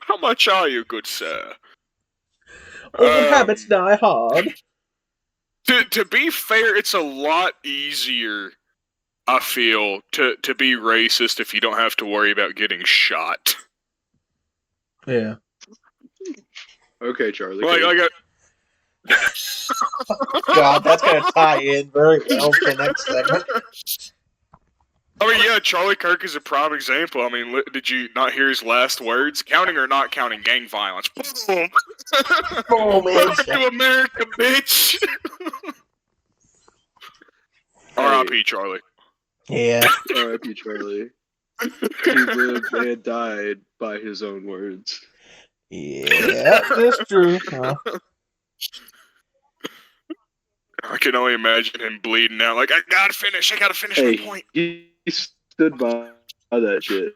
How much are you, good sir? Old habits die hard. To be fair, it's a lot easier, I feel, to be racist if you don't have to worry about getting shot. Yeah. Okay, Charlie. God, that's going to tie in very well to the next segment. I mean, yeah, Charlie Kirk is a prime example. I mean, did you not hear his last words? Counting or not counting gang violence. Boom! Boom, Welcome to America, bitch! R.I.P. Charlie. Yeah. R.I.P. Charlie. He lived and died by his own words. Yeah, that's true. Huh? I can only imagine him bleeding out. Like, I gotta finish my point. He stood by that shit.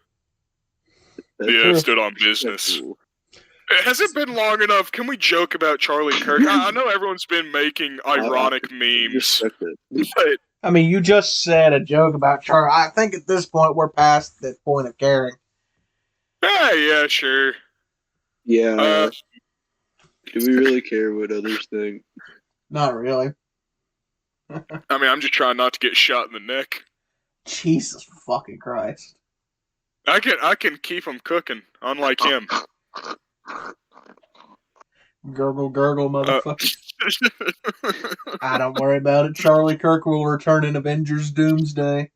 That's stood on business. Cool. Has it been long enough? Can we joke about Charlie Kirk? I know everyone's been making ironic memes, but I mean, you just said a joke about Charlie. I think at this point we're past the point of caring. Yeah, sure. Yeah. Do we really care what others think? Not really. I mean, I'm just trying not to get shot in the neck. Jesus fucking Christ! I can keep him cooking, unlike him. Gurgle, gurgle, motherfucker. I don't worry about it. Charlie Kirk will return in Avengers Doomsday.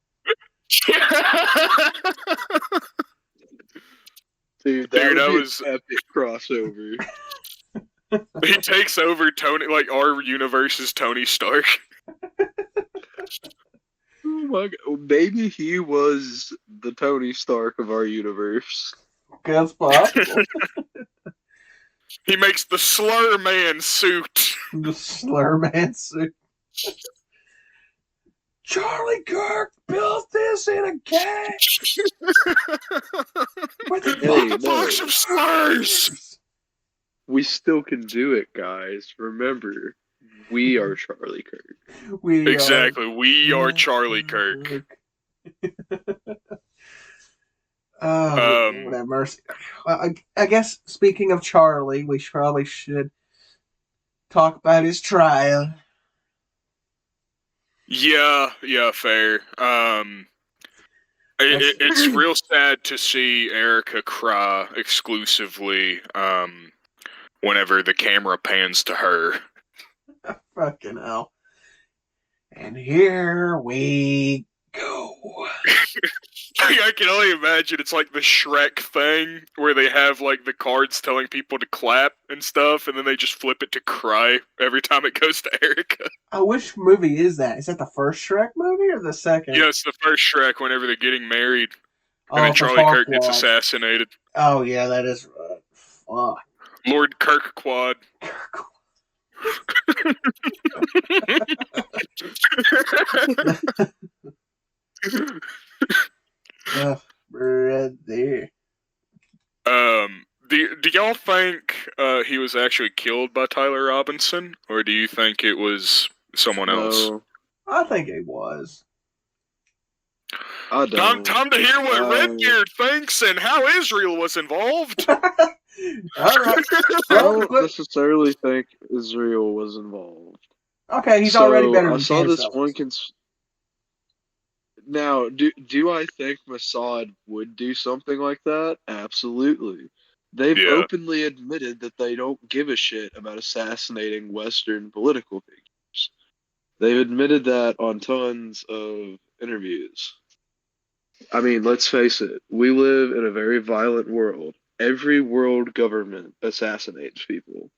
Dude, that was an epic crossover. He takes over Tony, like our universe's Tony Stark. Oh my god! Maybe he was the Tony Stark of our universe. That's possible. He makes the Slur Man suit. The Slur Man suit. Charlie Kirk built this in a cage with a box of slurs. We still can do it, guys. Remember, we are Charlie Kirk. We are Charlie Kirk. Oh, Lord have mercy. I guess, speaking of Charlie, we probably should talk about his trial. Yeah, fair. It's real sad to see Erica cry exclusively whenever the camera pans to her. Fucking hell. And here we go. I can only imagine it's like the Shrek thing where they have like the cards telling people to clap and stuff, and then they just flip it to cry every time it goes to Erica. Oh, which movie is that? Is that the first Shrek movie or the second? Yeah, it's the first Shrek whenever they're getting married. Oh, And then Charlie Kirk gets assassinated. Oh, yeah, that is right. Fuck. Lord Kirkquad. Right there. Do y'all think he was actually killed by Tyler Robinson, or do you think it was someone else? I think it was. I don't. Time to hear what Ren Faire thinks and how Israel was involved. All right. I don't necessarily think Israel was involved. Okay, he's already better than I saw this fellas. one. Now, do I think Mossad would do something like that? Absolutely. They've openly admitted that they don't give a shit about assassinating Western political figures. They've admitted that on tons of interviews. I mean, let's face it. We live in a very violent world. Every world government assassinates people.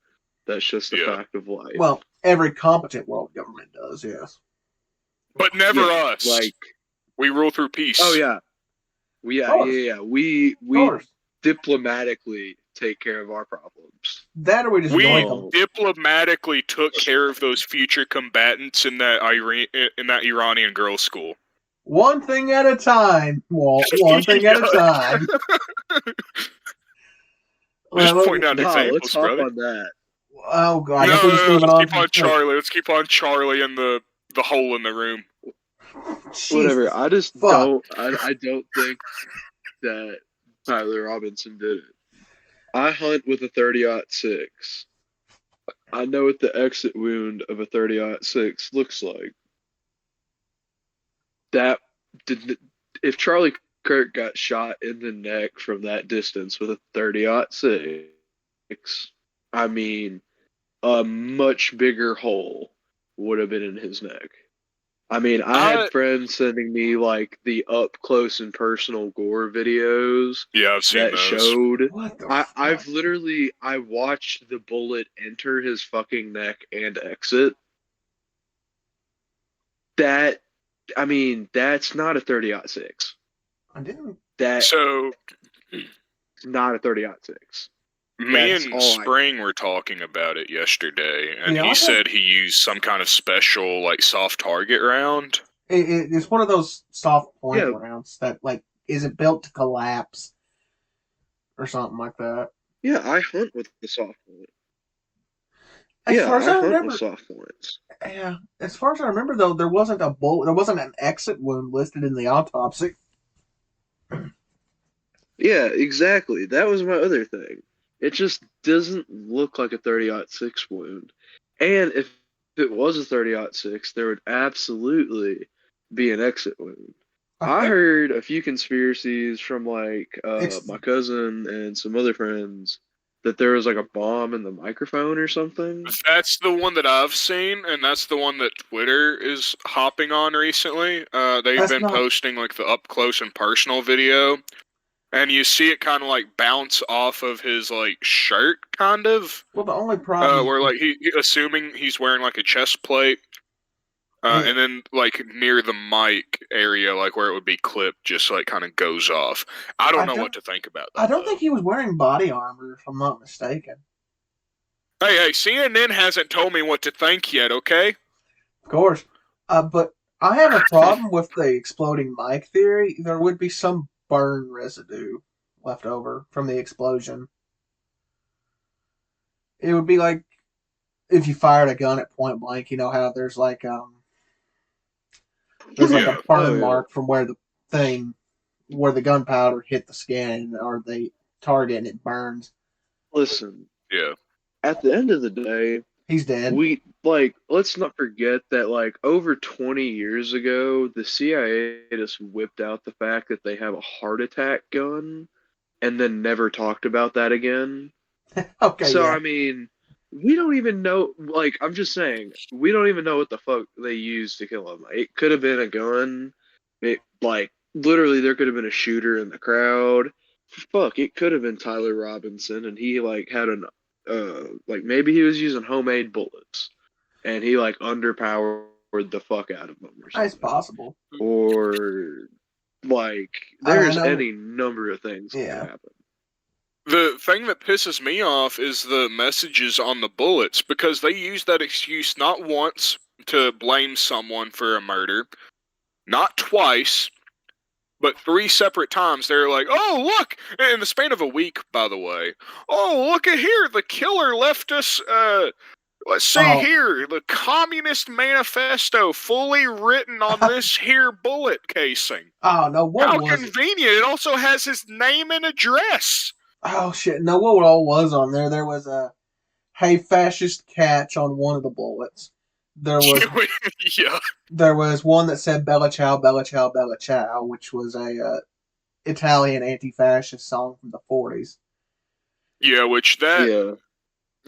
That's just a fact of life. Well, every competent world government does, yes. But never us. Like, we rule through peace. Oh, yeah. We diplomatically take care of our problems. That or we just diplomatically took care of those future combatants in that Iranian girls' school. One thing at a time, Walt. One thing at a time. Just point out examples, let's hop on that. Oh God! Let's keep on Charlie. Let's keep on Charlie and the hole in the room. Jesus. Whatever. I just don't. I don't think that Tyler Robinson did it. I hunt with a 30-06. I know what the exit wound of a 30-06 looks like. If Charlie Kirk got shot in the neck from that distance with a 30-06, I mean, a much bigger hole would have been in his neck. I mean, I had friends sending me like the up close and personal gore videos. Yeah, I've seen those. Showed. I watched the bullet enter his fucking neck and exit. That's not a 30-06. I didn't. Not a 30-06. Me and Spring were talking about it yesterday, and he said he used some kind of special, like, soft target round. It's one of those soft point rounds that, like, isn't built to collapse or something like that. Yeah, I hunt with the soft point. As far as I remember, with soft points. Yeah, as far as I remember, though, there wasn't an exit wound listed in the autopsy. Yeah, exactly. That was my other thing. It just doesn't look like a 30-06 wound. And if it was a 30-06, there would absolutely be an exit wound. I heard a few conspiracies from like my cousin and some other friends that there was like a bomb in the microphone or something. That's the one that I've seen, and that's the one that Twitter is hopping on recently. They've been posting like the up close and personal video. And you see it kind of like bounce off of his like shirt, kind of. Well, the only problem where like he assuming he's wearing like a chest plate, and then like near the mic area, like where it would be clipped, just like kind of goes off. I don't know what to think about that. I don't think he was wearing body armor, if I'm not mistaken. Hey, CNN hasn't told me what to think yet. Okay. Of course, but I have a problem with the exploding mic theory. There would be some burn residue left over from the explosion. It would be like if you fired a gun at point blank. You know how there's like a burn mark from where the gunpowder hit the skin or the target and it burns. Listen. Yeah. At the end of the day, He's dead. Let's not forget that over 20 years ago, the CIA just whipped out the fact that they have a heart attack gun and then never talked about that again. Okay, So, yeah. I mean, we don't even know, I'm just saying, we don't even know what the fuck they used to kill him. It could have been a gun. Literally, there could have been a shooter in the crowd. Fuck, it could have been Tyler Robinson, and he, had maybe he was using homemade bullets, and he, underpowered the fuck out of them or something. It's possible. Or, there's any number of things that could happen. The thing that pisses me off is the messages on the bullets, because they use that excuse not once to blame someone for a murder, not twice, but 3 separate times. They're like, oh, look, in the span of a week, by the way. Oh, look at here, the killer left us, let's see here, the Communist Manifesto fully written on this here bullet casing. Oh, no, How convenient. It also has his name and address. Oh, shit. No, what all was on there? There was a, hey, fascist catch on one of the bullets. There was There was one that said Bella Ciao, Bella Ciao, Bella Ciao, which was a Italian anti-fascist song from the 40s. Yeah,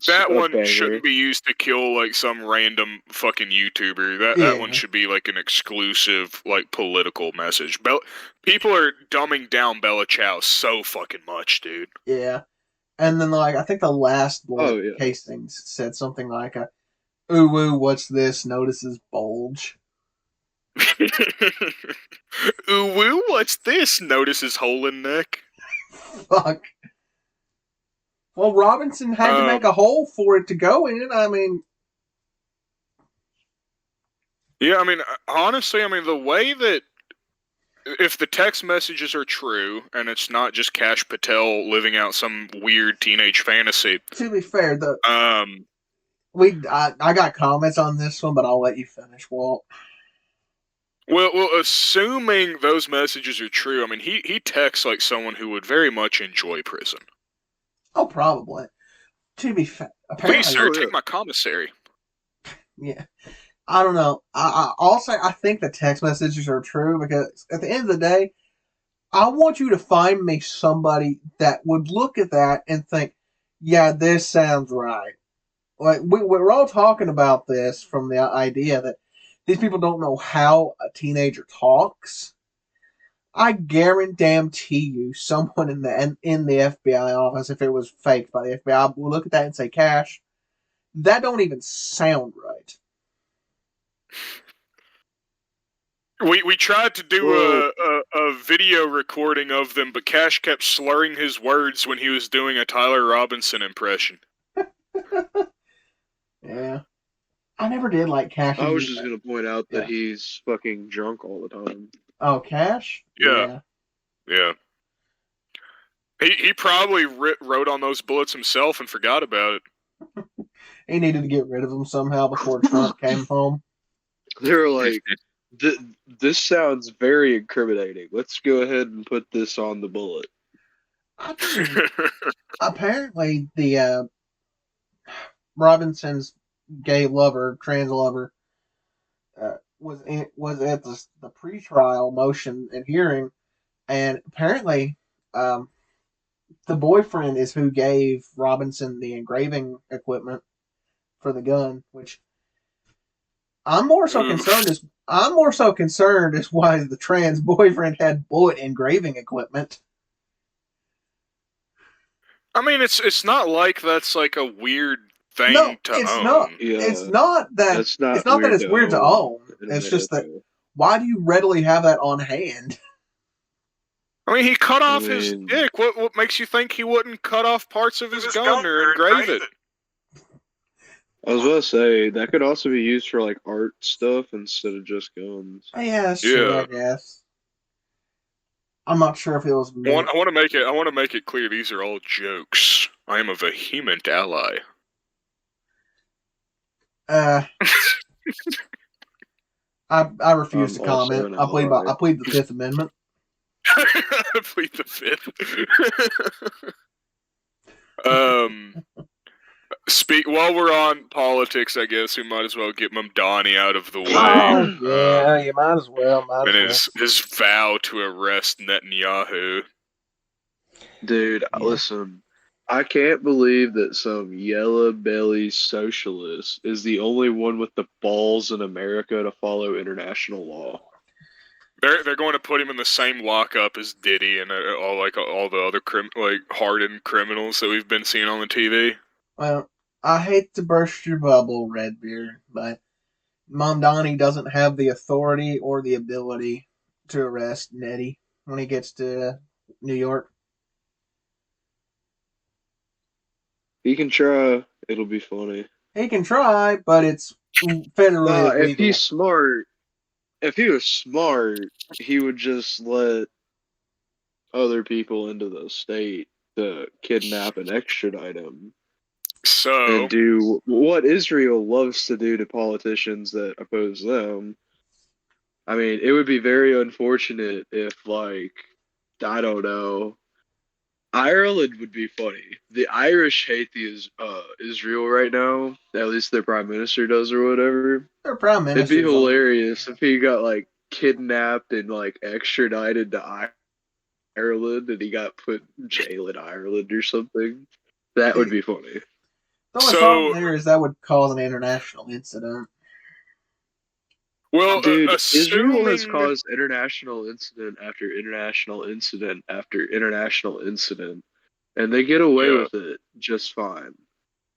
that one shouldn't be used to kill some random fucking YouTuber. That one should be an exclusive political message. People are dumbing down Bella Ciao so fucking much, dude. Yeah. And then I think the last bullet casings said something like ooh, what's this? Notices bulge. Ooh, what's this? Notices hole in neck. Fuck. Well, Robinson had to make a hole for it to go in. I mean... Yeah, honestly, the way that... If the text messages are true, and it's not just Kash Patel living out some weird teenage fantasy... To be fair, I got comments on this one, but I'll let you finish, Walt. Well, assuming those messages are true, he texts like someone who would very much enjoy prison. Oh, probably. To be fair, apparently, please, sir, take my commissary. Yeah, I don't know. I'll say I think the text messages are true because at the end of the day, I want you to find me somebody that would look at that and think, "Yeah, this sounds right." We're all talking about this from the idea that these people don't know how a teenager talks. I guarantee you, someone in the FBI office, if it was faked by the FBI, will look at that and say, "Kash, that don't even sound right." We tried to do a video recording of them, but Kash kept slurring his words when he was doing a Tyler Robinson impression. Yeah. I never did like Kash. I was just going to point out that he's fucking drunk all the time. Oh, Kash? Yeah. He probably wrote on those bullets himself and forgot about it. He needed to get rid of them somehow before Trump came home. They were like, this sounds very incriminating. Let's go ahead and put this on the bullet. Apparently, the Robinson's gay lover, trans lover, was at the pretrial motion and hearing, and apparently, the boyfriend is who gave Robinson the engraving equipment for the gun, which I'm more so concerned as why the trans boyfriend had bullet engraving equipment. It's not like that's like a weird thing to own. Not. Yeah. It's not that it's weird to own. It's just that why do you readily have that on hand? He cut off his dick. What makes you think he wouldn't cut off parts of his gun or engrave it? I was about to say, that could also be used for art stuff instead of just guns. Yeah, that's true, I guess. I'm not sure if it was me. I want to make it clear these are all jokes. I am a vehement ally. I refuse to comment. I plead the Fifth Amendment. I plead the Fifth. While we're on politics, I guess we might as well get Mamdani out of the way. Oh, yeah, you might as well. And his vow to arrest Netanyahu. Dude, listen. I can't believe that some yellow belly socialist is the only one with the balls in America to follow international law. They're going to put him in the same lockup as Diddy and all the other hardened criminals that we've been seeing on the TV. Well, I hate to burst your bubble, Redbeard, but Mamdani doesn't have the authority or the ability to arrest Nettie when he gets to New York. He can try. It'll be funny. He can try, but it's federally illegal. If he's smart, if he was smart, he would just let other people into the state to kidnap and extradite him. And do what Israel loves to do to politicians that oppose them. I mean, it would be very unfortunate if, like, I don't know, Ireland would be funny. The Irish hate Israel right now. At least their prime minister does, or whatever. Their prime minister. It'd be hilarious if he got like kidnapped and like extradited to Ireland, and he got put in jail in Ireland or something. That would be funny. The only problem there is that would cause an international incident. Well, dude, Israel has caused international incident after international incident after international incident, and they get away with it just fine.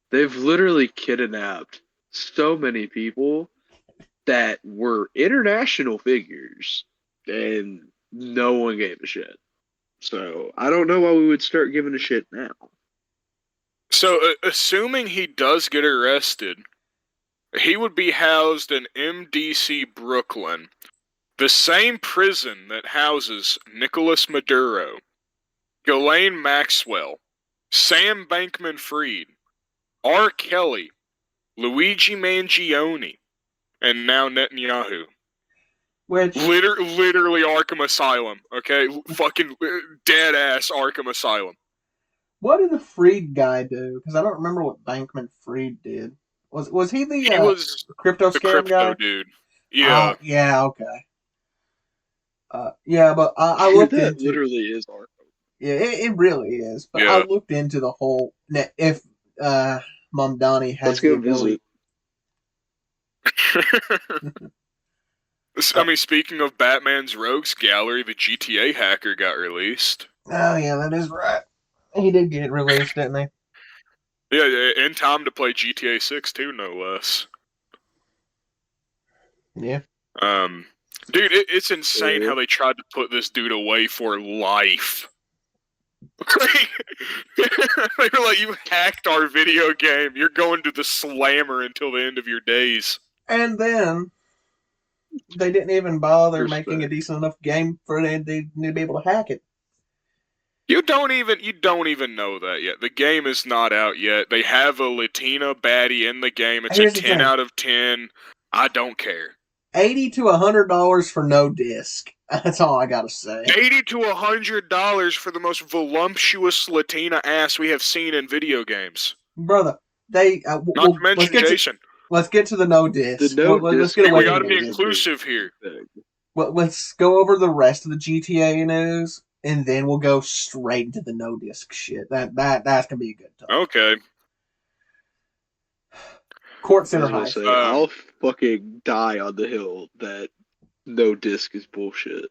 They've literally kidnapped so many people that were international figures, and no one gave a shit. So, I don't know why we would start giving a shit now. So, assuming he does get arrested, he would be housed in MDC Brooklyn, the same prison that houses Nicolas Maduro, Ghislaine Maxwell, Sam Bankman-Fried, R. Kelly, Luigi Mangione, and now Netanyahu. Which literally Arkham Asylum, okay? Fucking dead-ass Arkham Asylum. What did the Fried guy do? Because I don't remember what Bankman-Fried did. Was he the crypto scam guy? Dude. Yeah. Yeah, okay. Yeah, but I looked into that literally is Arkham. Yeah, it really is. But I looked into the whole if Mamdani has the ability. I mean, speaking of Batman's Rogues Gallery, the GTA hacker got released. Oh yeah, that is right. He did get released, didn't he? Yeah, in time to play GTA 6 too, no less. Yeah. Dude, it's insane how they tried to put this dude away for life. They were like, you hacked our video game. You're going to the slammer until the end of your days. And then they didn't even bother making a decent enough game for them to be able to hack it. You don't even know that yet. The game is not out yet. They have a Latina baddie in the game. It's a 10 out of 10. I don't care. $80 to $100 for no disc. That's all I gotta say. $80 to $100 for the most voluptuous Latina ass we have seen in video games. Brother, they not to mention Jason. Let's get to the no disc. Let's get away. We gotta be inclusive here. Well, let's go over the rest of the GTA news, and then we'll go straight into the no disc shit. That's gonna be a good time. Okay. Court Center High. I'll fucking die on the hill that no disc is bullshit.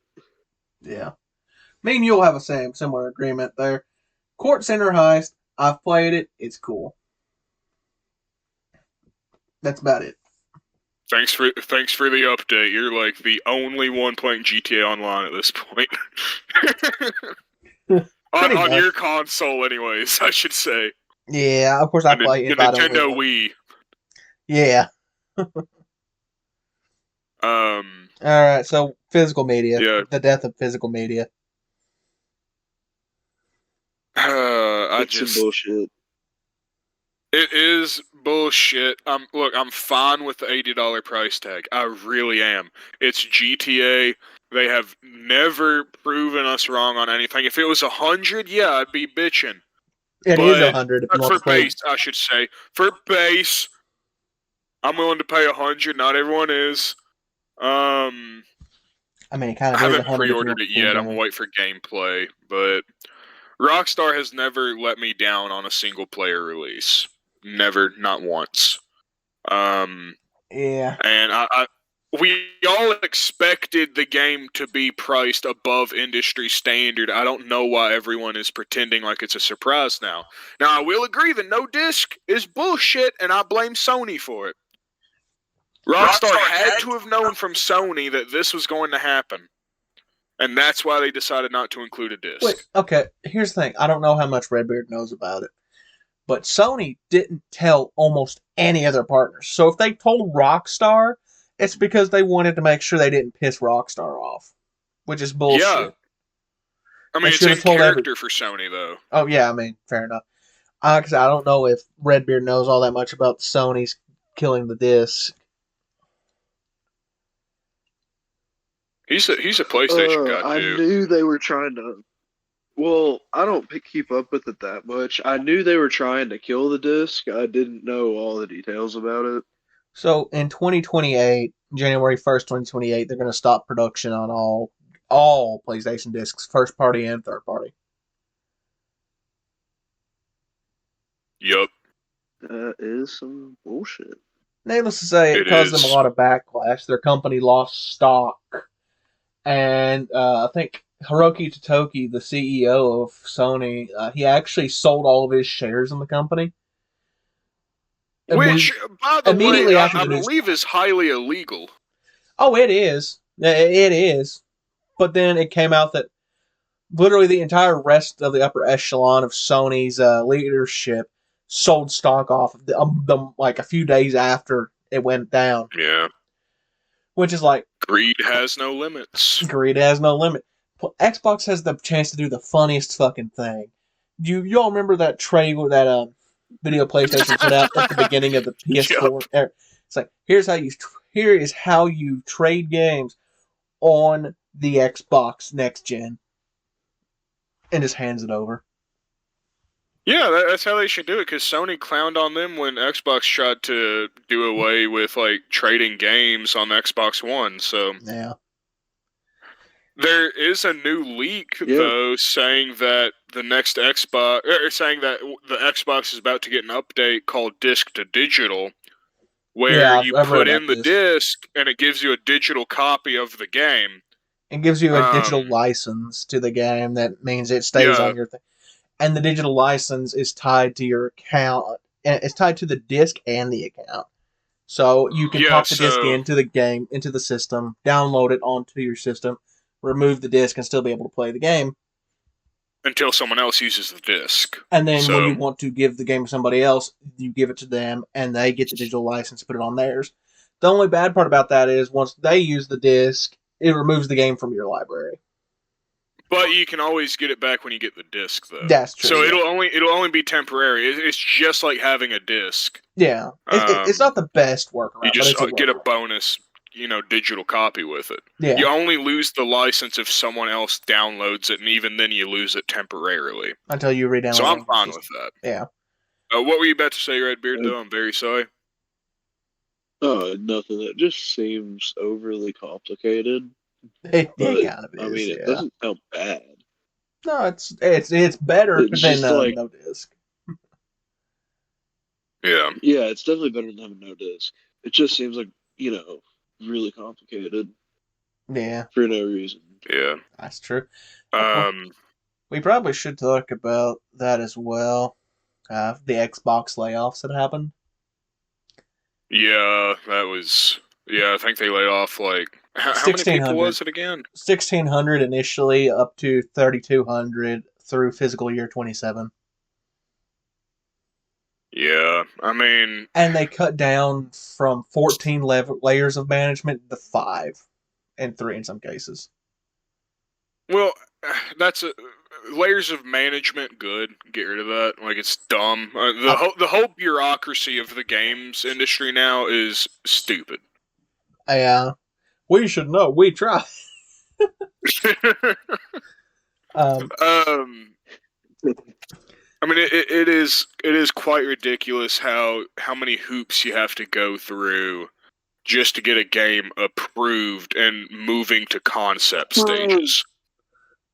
Yeah. Me and you'll have a similar agreement there. Court Center Heist, I've played it. It's cool. That's about it. Thanks for the update. You're like the only one playing GTA Online at this point. on your console, anyways, I should say. Yeah, of course I play it. Nintendo Wii. Yeah. All right, so physical media. Yeah. The death of physical media. It's some bullshit. It is bullshit. Look, I'm fine with the $80 price tag. I really am. It's GTA. They have never proven us wrong on anything. If it was $100, yeah, I'd be bitching. It is 100 if you want for to play. base, I should say. For base, I'm willing to pay 100. Not everyone is. I mean, it kind I of is haven't 100 if you pre-ordered want it the full yet. I'm game. gonna wait for gameplay, but Rockstar has never let me down on a single player release. Never, not once. Yeah. And we all expected the game to be priced above industry standard. I don't know why everyone is pretending like it's a surprise now. Now, I will agree that no disc is bullshit, and I blame Sony for it. Rockstar had to have known from Sony that this was going to happen. And that's why they decided not to include a disc. Wait, okay, here's the thing. I don't know how much Redbeard knows about it, but Sony didn't tell almost any other partners. So if they told Rockstar, it's because they wanted to make sure they didn't piss Rockstar off, which is bullshit. Yeah. I mean, it's in character for Sony, though. Oh, yeah, I mean, fair enough. Because I don't know if Redbeard knows all that much about Sony's killing the disc. He's a PlayStation guy, I too. knew they were trying to... Well, I don't keep up with it that much. I knew they were trying to kill the disc. I didn't know all the details about it. So in 2028, January 1st, 2028, they're going to stop production on all PlayStation discs, first party and third party. Yup. That is some bullshit. Needless to say, it caused them a lot of backlash. Their company lost stock. And I think Hiroki Totoki, the CEO of Sony, he actually sold all of his shares in the company. Which, by the way, I believe is highly illegal. Oh, it is. It is. But then it came out that literally the entire rest of the upper echelon of Sony's leadership sold stock off of them like a few days after it went down. Yeah. Which is like... Greed has no limits. Greed has no limit. Xbox has the chance to do the funniest fucking thing. You all remember that trailer, that video PlayStation put out at the beginning of the PS4? Yep. It's like, here is how you trade games on the Xbox next gen. And just hands it over. Yeah, that's how they should do it, because Sony clowned on them when Xbox tried to do away with, like, trading games on Xbox One, so... Yeah. There is a new leak, though, saying that the next Xbox... saying that the Xbox is about to get an update called Disc to Digital, where you put in the disc, and it gives you a digital copy of the game. It gives you a digital license to the game. That means it stays on your thing. And the digital license is tied to your account. And it's tied to the disc and the account. So you can pop the disc into the game, into the system, download it onto your system, remove the disc, and still be able to play the game. Until someone else uses the disc. And then when you want to give the game to somebody else, you give it to them, and they get the digital license to put it on theirs. The only bad part about that is once they use the disc, it removes the game from your library. But you can always get it back when you get the disc, though. That's true. So it'll only be temporary. It's just like having a disc. Yeah, it's not the best workaround. You just get a bonus, digital copy with it. Yeah. You only lose the license if someone else downloads it, and even then you lose it temporarily. Until you re-download it. So I'm fine with that. Yeah. What were you about to say, Redbeard, though? I'm very sorry. Oh, nothing. It just seems overly complicated. It kind of is. I mean, it doesn't sound bad. No, it's better than no disc. Yeah. Yeah, it's definitely better than having no disc. It just seems like, really complicated. Yeah. For no reason. Yeah. That's true. We probably should talk about that as well. The Xbox layoffs that happened. Yeah, that was... Yeah, I think they laid off, like... How many people was it again? 1,600 initially, up to 3,200 through fiscal year 27. Yeah, I mean... And they cut down from 14 layers of management to 5. And 3 in some cases. Well, that's layers of management, good. Get rid of that. Like, it's dumb. The whole bureaucracy of the games industry now is stupid. Yeah. We should know. We try. I mean, it is quite ridiculous how many hoops you have to go through just to get a game approved and moving to concept stages.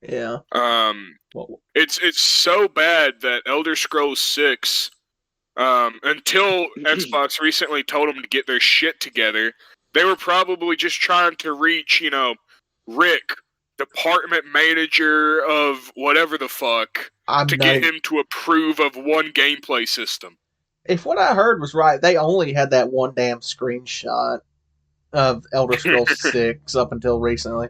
Yeah. Well, It's so bad that Elder Scrolls 6, until Xbox recently told them to get their shit together, they were probably just trying to reach, Rick, department manager of whatever the fuck, to get him to approve of one gameplay system. If what I heard was right, they only had that one damn screenshot of Elder Scrolls 6 up until recently.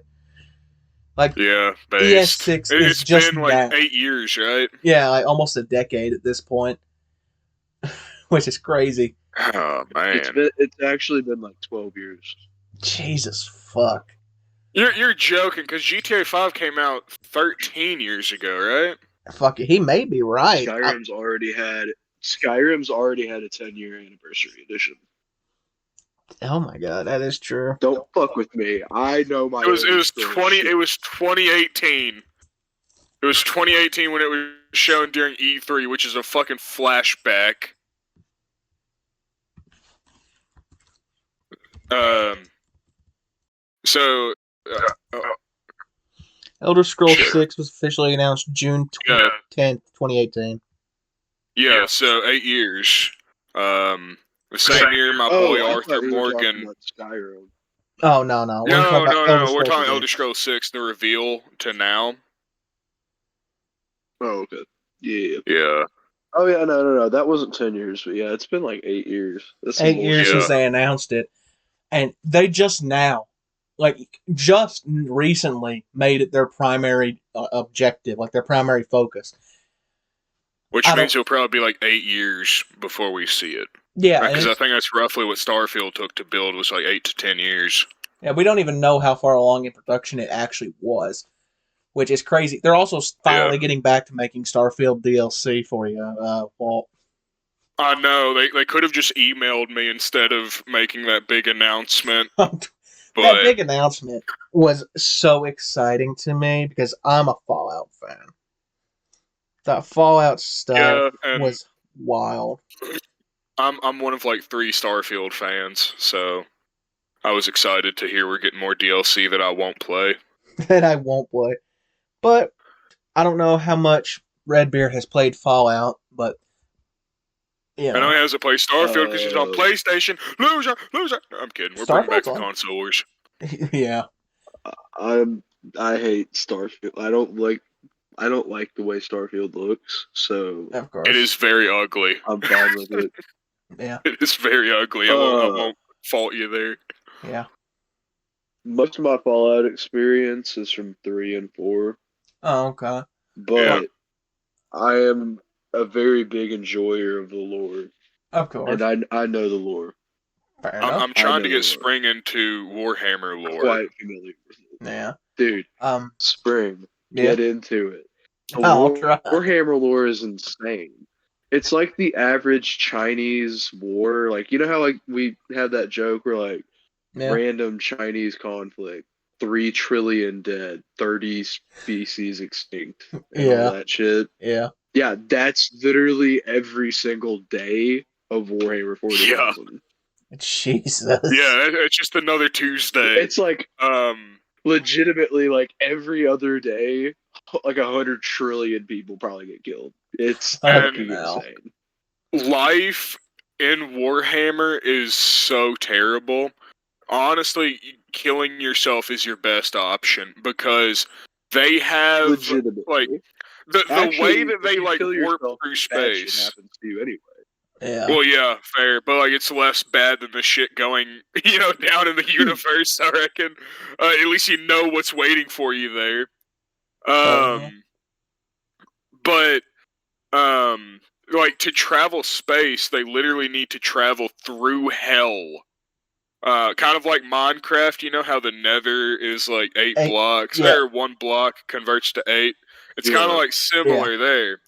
Like, yeah, ES6 is it's just been like now. 8 years, right? Yeah, like almost a decade at this point, which is crazy. Oh man, it's actually been like 12 years. Jesus fuck. You're joking, because GTA 5 came out 13 years ago, right? Fuck it, he may be right. Skyrim's already had a 10-year anniversary edition. Oh my god, that is true. Don't fuck with me. I know my. It was 2018. It was 2018 when it was shown during E3, which is a fucking flashback. So. Elder Scrolls 6 was officially announced June 10th, 2018. Yeah, so 8 years. The same year my boy Arthur Morgan. Skyrim. Oh, no. No. We're talking Elder Scrolls 6, the reveal to now. Oh, okay. Yeah. Yeah. Oh, yeah, no. That wasn't 10 years, but yeah, it's been like 8 years. That's 8 years since they announced it. And they just recently made it their primary objective, like their primary focus. Which means it'll probably be like 8 years before we see it. Yeah. Because I think that's roughly what Starfield took to build, was like 8 to 10 years. Yeah, we don't even know how far along in production it actually was, which is crazy. They're also finally getting back to making Starfield DLC for you, Walt. I know. They could have just emailed me instead of making that big announcement. That big announcement was so exciting to me because I'm a Fallout fan. That Fallout stuff was wild. I'm one of like 3 Starfield fans, so I was excited to hear we're getting more DLC that I won't play. But I don't know how much Redbeard has played Fallout, but I know he hasn't played Starfield because he's on PlayStation. Loser. I'm kidding. We're bringing back the console wars. Yeah. I hate Starfield. I don't like the way Starfield looks. So of course it is very ugly. I'm fine with it. Yeah. It is very ugly. I won't fault you there. Yeah. Most of my Fallout experience is from 3 and 4. Oh, okay. But I am a very big enjoyer of the lore. Of course. And I know the lore. I'm trying to get Spring into Warhammer lore. Quite familiar with it. Yeah. Dude, Spring, get into it. I'll try. Warhammer lore is insane. It's like the average Chinese war. Like, you know how like we have that joke where like random Chinese conflict, 3 trillion dead, 30 species extinct, and all that shit. Yeah. Yeah, that's literally every single day of Warhammer 40,000. Jesus. Yeah, it's just another Tuesday. It's like legitimately like every other day, like 100 trillion people probably get killed. It's fucking insane. Life in Warhammer is so terrible. Honestly, killing yourself is your best option because they have like the way that they like warp through space. Happens to you anyway. Yeah. Well, yeah, fair, but like it's less bad than the shit going, down in the universe. I reckon. At least you know what's waiting for you there. But like to travel space, they literally need to travel through hell. Kind of like Minecraft, you know how the Nether is like 8 blocks, or 1 block converts to 8. It's kind of like similar there.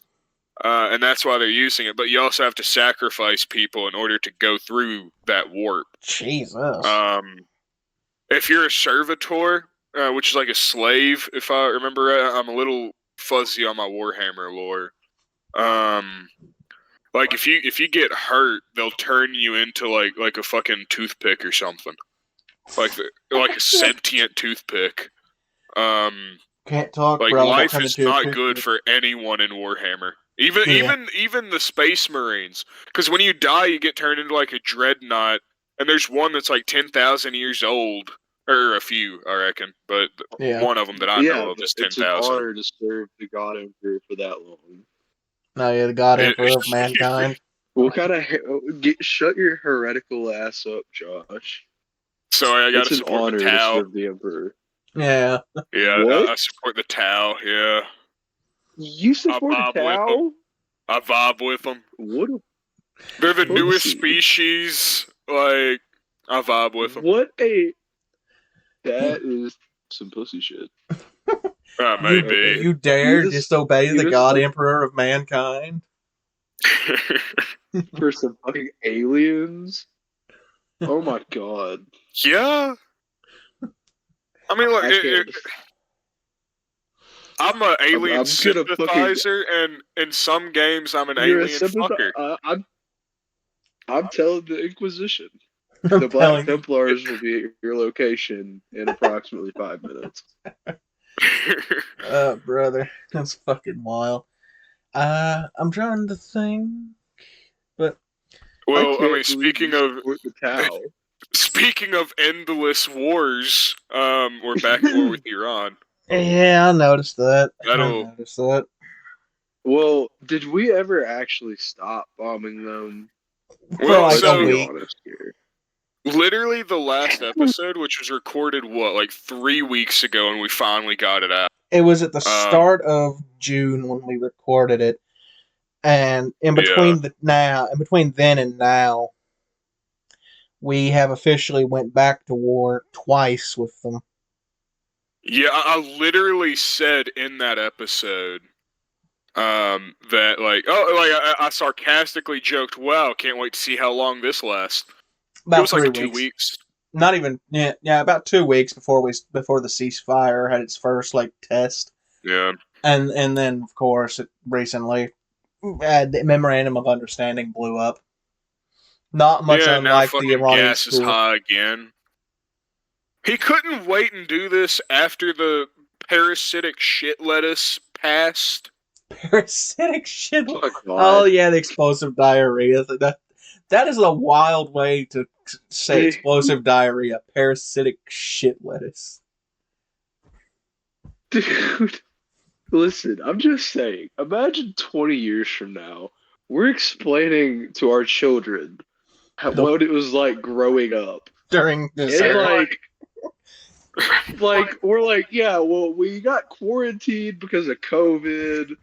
And that's why they're using it. But you also have to sacrifice people in order to go through that warp. Jesus. If you're a servitor, which is like a slave, if I remember right, I'm a little fuzzy on my Warhammer lore. Like if you get hurt, they'll turn you into like a fucking toothpick or something, like a sentient toothpick. Can't talk, Like bro. life is not good for anyone in Warhammer. Even the Space Marines, because when you die, you get turned into like a dreadnought, and there's one that's like 10,000 years old, or a few, I reckon, but one of them that I know of is 10,000. It's an honor to serve the God Emperor for that long. No, yeah, the God Emperor of mankind. What kind of shut your heretical ass up, Josh? Sorry, I gotta support the Tau. To serve the Emperor. Yeah. Yeah, I support the Tau. Yeah. You support the Tau? I vibe with them. What? They're the newest species. Like, I vibe with them. That is some pussy shit. Maybe. You dare disobey the God Emperor of mankind? For some fucking aliens? Oh my god. Yeah. I mean, look, I'm an alien sympathizer, and in some games I'm an alien fucker. I'm telling the Inquisition. The Black Templars will be at your location in approximately 5 minutes. Brother, that's fucking wild. I'm trying to think, but well, I mean, speaking of endless wars, we're back at war with Iran. Yeah, I noticed that. Well, did we ever actually stop bombing them? Well, so literally the last episode, which was recorded, like 3 weeks ago, and we finally got it out. It was at the start of June when we recorded it, and in between then and now, we have officially went back to war twice with them. Yeah, I literally said in that episode that I sarcastically joked, "Wow, can't wait to see how long this lasts." About it was 3 like weeks. 2 weeks. Not even about 2 weeks before the ceasefire had its first test. Yeah, and then of course recently, the memorandum of understanding blew up. Not much unlike the Iranian gas is high again. He couldn't wait and do this after the parasitic shit lettuce passed. Parasitic shit. Oh yeah, the explosive diarrhea. That is a wild way to say explosive diarrhea. Parasitic shit lettuce. Dude, listen, I'm just saying, imagine 20 years from now, we're explaining to our children what it was like growing up. During this we're like, yeah, well, we got quarantined because of COVID.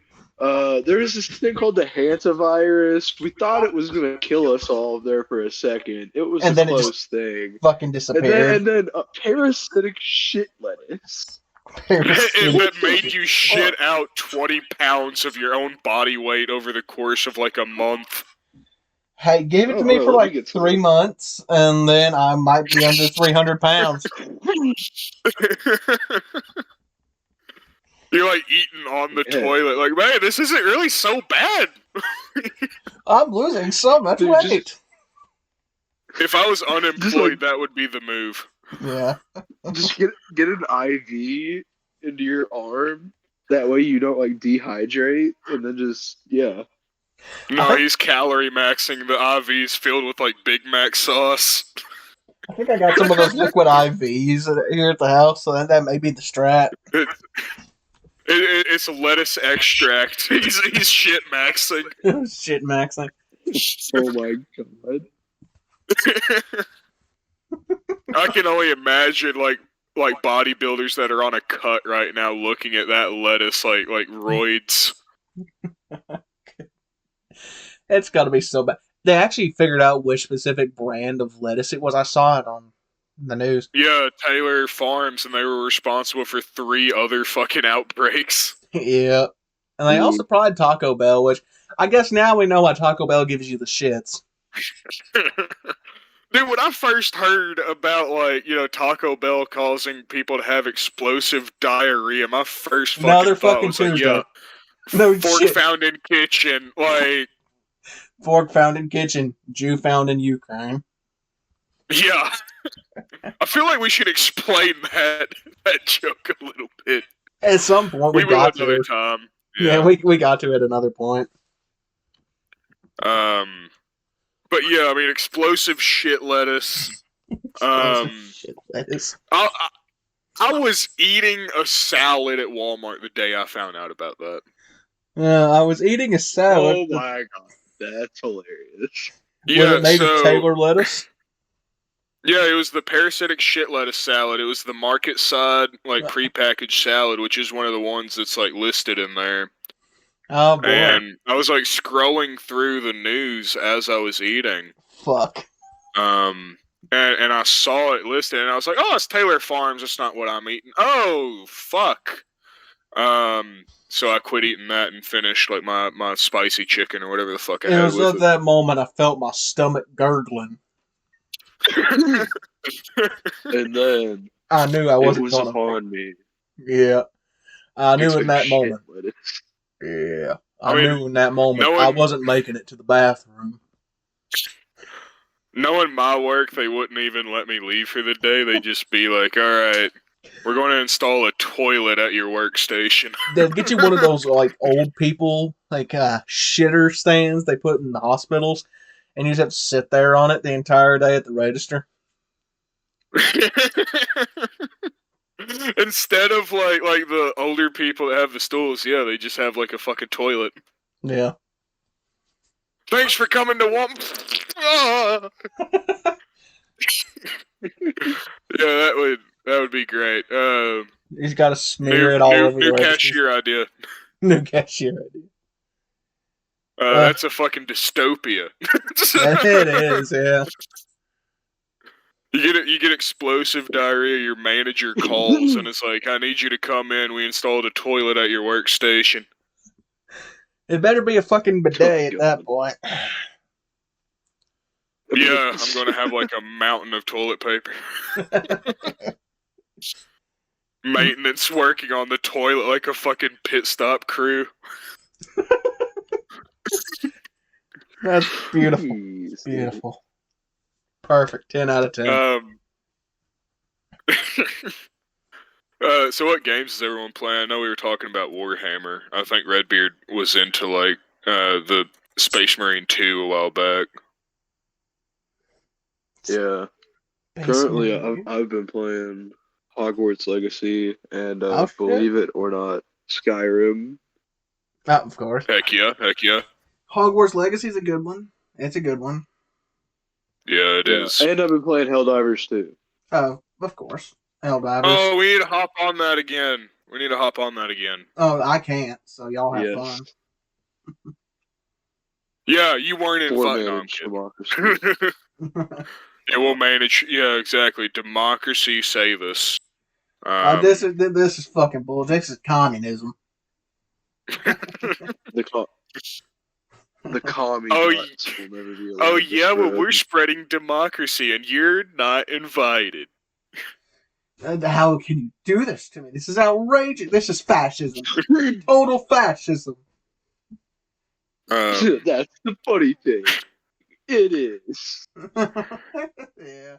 There's this thing called the hantavirus. We thought it was going to kill us all there for a second. It was a close thing. Fucking disappeared. And then a parasitic shit lettuce. That made you shit out 20 pounds of your own body weight over the course of like a month. Hey, give it to me for 3 months, and then I might be under 300 pounds. You're like eating on the toilet, like, man, this isn't really so bad. I'm losing so much weight. If I was unemployed, that would be the move. Yeah. Just get an IV into your arm. That way you don't dehydrate, and then just No, he's calorie maxing the IVs filled with Big Mac sauce. I think I got some of those liquid IVs here at the house, so that may be the strat. It's lettuce extract. He's shit maxing. Shit maxing. Oh my god. I can only imagine like bodybuilders that are on a cut right now looking at that lettuce like roids. It's got to be so bad. They actually figured out which specific brand of lettuce it was. I saw it on the news. Yeah, Taylor Farms, and they were responsible for 3 other fucking outbreaks. Yeah. And they also tried Taco Bell, which I guess now we know why Taco Bell gives you the shits. Dude, when I first heard about, Taco Bell causing people to have explosive diarrhea, my first fucking thought was No Fork shit. found in kitchen. Like, Fork found in kitchen. Jew found in Ukraine. yeah. I feel like we should explain that joke a little bit. At some point, we We will got another to. time. Yeah, we got to at another point. But yeah, I mean, explosive shit lettuce. Shit lettuce. I was eating a salad at Walmart the day I found out about that. I was eating a salad. Oh my god, that's hilarious. Was it made of Taylor lettuce? Yeah, it was the parasitic shit lettuce salad. It was the market side, like, prepackaged salad, which is one of the ones that's, like, listed in there. Oh, boy. And I was, like, scrolling through the news as I was eating. Fuck. And I saw it listed, and I was like, oh, it's Taylor Farms. That's not what I'm eating. Oh, fuck. So I quit eating that and finished, like, my spicy chicken or whatever the fuck I had with it. It was at that moment I felt my stomach gurgling. And then I knew I wasn't going upon me. Yeah. I knew in that moment. Lettuce. Yeah. I knew in that moment I wasn't making it to the bathroom. Knowing my work, they wouldn't even let me leave for the day. They'd just be like, all right, we're going to install a toilet at your workstation. They'd get you one of those, like, old people, like, shitter stands they put in the hospitals, and you just have to sit there on it the entire day at the register. Instead of, like the older people that have the stools, yeah, they just have, like, a fucking toilet. Yeah. Thanks for coming to one. Yeah, that would be great. He's got to smear it all over the register. New cashier idea. New cashier idea. That's a fucking dystopia. It is, yeah. You get explosive diarrhea. Your manager calls and it's like, "I need you to come in. We installed a toilet at your workstation." It better be a fucking bidet at that point. Yeah, I'm gonna have like a mountain of toilet paper. Maintenance working on the toilet like a fucking pit stop crew. That's beautiful. Beautiful. Perfect. 10 out of 10. So what games is everyone playing? I know we were talking about Warhammer. I think Redbeard was into, like, the Space Marine 2 a while back. Yeah. Currently, I've been playing Hogwarts Legacy and, believe it or not, Skyrim. Of course. Heck yeah. Hogwarts Legacy is a good one. It's a good one. Yeah, it is. And I've been playing Helldivers too. Oh, of course. Helldivers. Oh, we need to hop on that again. Oh, I can't, so y'all have fun. Yeah, you weren't invited. No, I'm kidding. Yeah, we'll manage. Yeah, exactly. Democracy save us. This is fucking bull. This is communism. The commie nuts will never be allowed. Oh yeah, well we're spreading democracy and you're not invited. How can you do this to me? This is outrageous. This is fascism. Total fascism. That's the funny thing. It is. Yeah.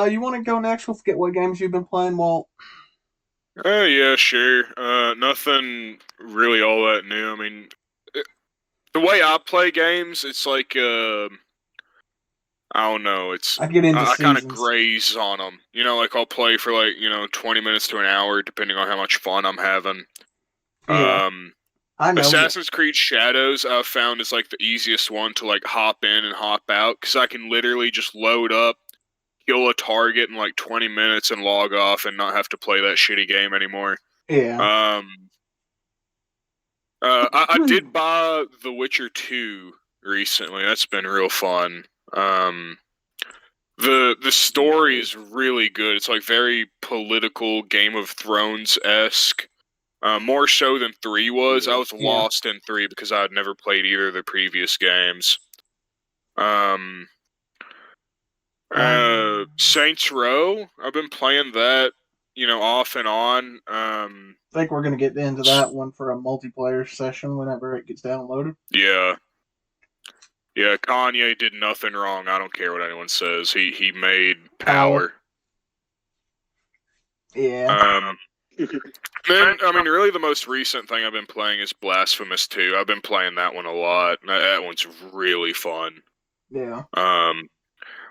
You want to go next? We'll forget what games you've been playing, Walt. Yeah, sure. Nothing really all that new. I mean, the way I play games, it's like, I don't know. I kind of graze on them. You know, like I'll play for like 20 minutes to an hour, depending on how much fun I'm having. Yeah. I know. Assassin's Creed Shadows I've found is like the easiest one to like hop in and hop out because I can literally just load up, kill a target in like 20 minutes and log off and not have to play that shitty game anymore. Yeah. I did buy The Witcher 2 recently. That's been real fun. The story is really good. It's like very political, Game of Thrones-esque. More so than 3 was. I was lost in 3 because I had never played either of the previous games. Saints Row, I've been playing that. off and on. I think we're going to get into that one for a multiplayer session whenever it gets downloaded. Yeah. Yeah, Kanye did nothing wrong. I don't care what anyone says. He made power. Yeah. Then, really the most recent thing I've been playing is Blasphemous 2. I've been playing that one a lot. That one's really fun. Yeah.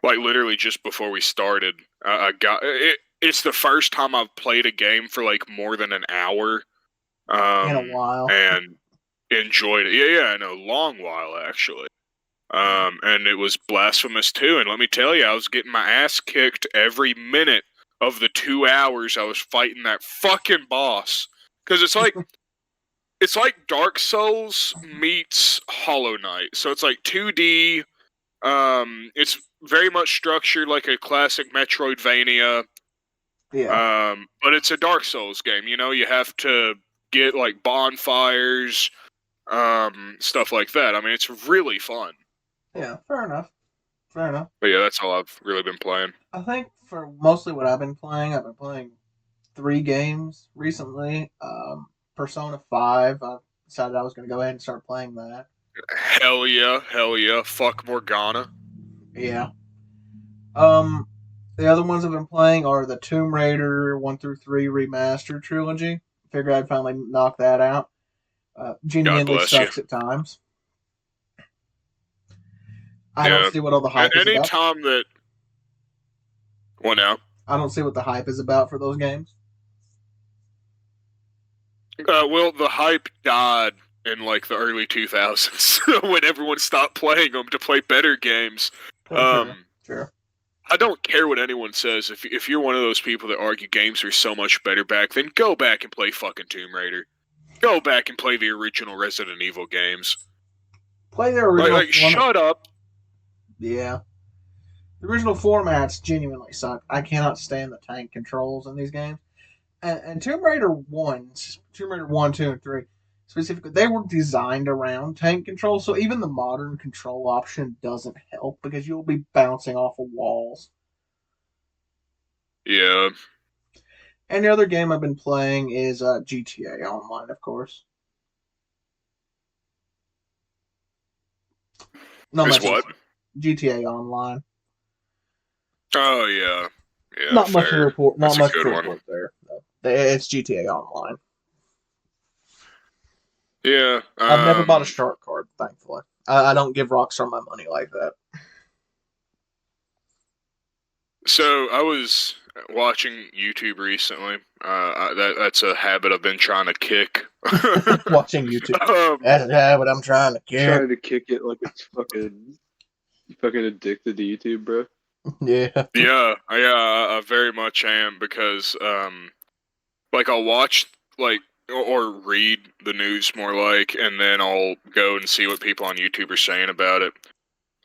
Literally just before we started, I got it. It's the first time I've played a game for more than an hour. In a while. And enjoyed it. Yeah, in a long while actually. And it was Blasphemous 2, and let me tell you, I was getting my ass kicked every minute of the 2 hours I was fighting that fucking boss. Because it's like Dark Souls meets Hollow Knight. So it's 2D. It's very much structured like a classic Metroidvania. Yeah. But it's a Dark Souls game. You have to get bonfires, stuff like that. It's really fun. Yeah, fair enough. But yeah, that's all I've really been playing. I think for mostly what I've been playing 3 games recently. Persona 5, I decided I was going to go ahead and start playing that. Hell yeah. Fuck Morgana. Yeah. The other ones I've been playing are the Tomb Raider 1 through 3 remastered trilogy. Figured I'd finally knock that out. Genuinely sucks at times. I don't see what all the hype is about. Anytime that... What now? I don't see what the hype is about for those games. Well, the hype died in the early 2000s when everyone stopped playing them to play better games. Sure. I don't care what anyone says. If you're one of those people that argue games were so much better back then, go back and play fucking Tomb Raider. Go back and play the original Resident Evil games. Play the original. Shut up. Yeah. The original formats genuinely suck. I cannot stand the tank controls in these games. And Tomb Raider 1, 2, and 3, specifically, they were designed around tank control, so even the modern control option doesn't help because you'll be bouncing off of walls. Yeah. And the other game I've been playing is GTA Online, of course. What? GTA Online. Oh yeah. Not much to report. Not much to report there. No. It's GTA Online. Yeah. I've never bought a shark card, thankfully. I don't give Rockstar my money like that. So I was watching YouTube recently. That's a habit I've been trying to kick. Watching YouTube. That's a habit I'm trying to kick. Trying to kick it like it's fucking addicted to YouTube, bro. Yeah. Yeah, I very much am because I'll watch or read the news more and then I'll go and see what people on YouTube are saying about it.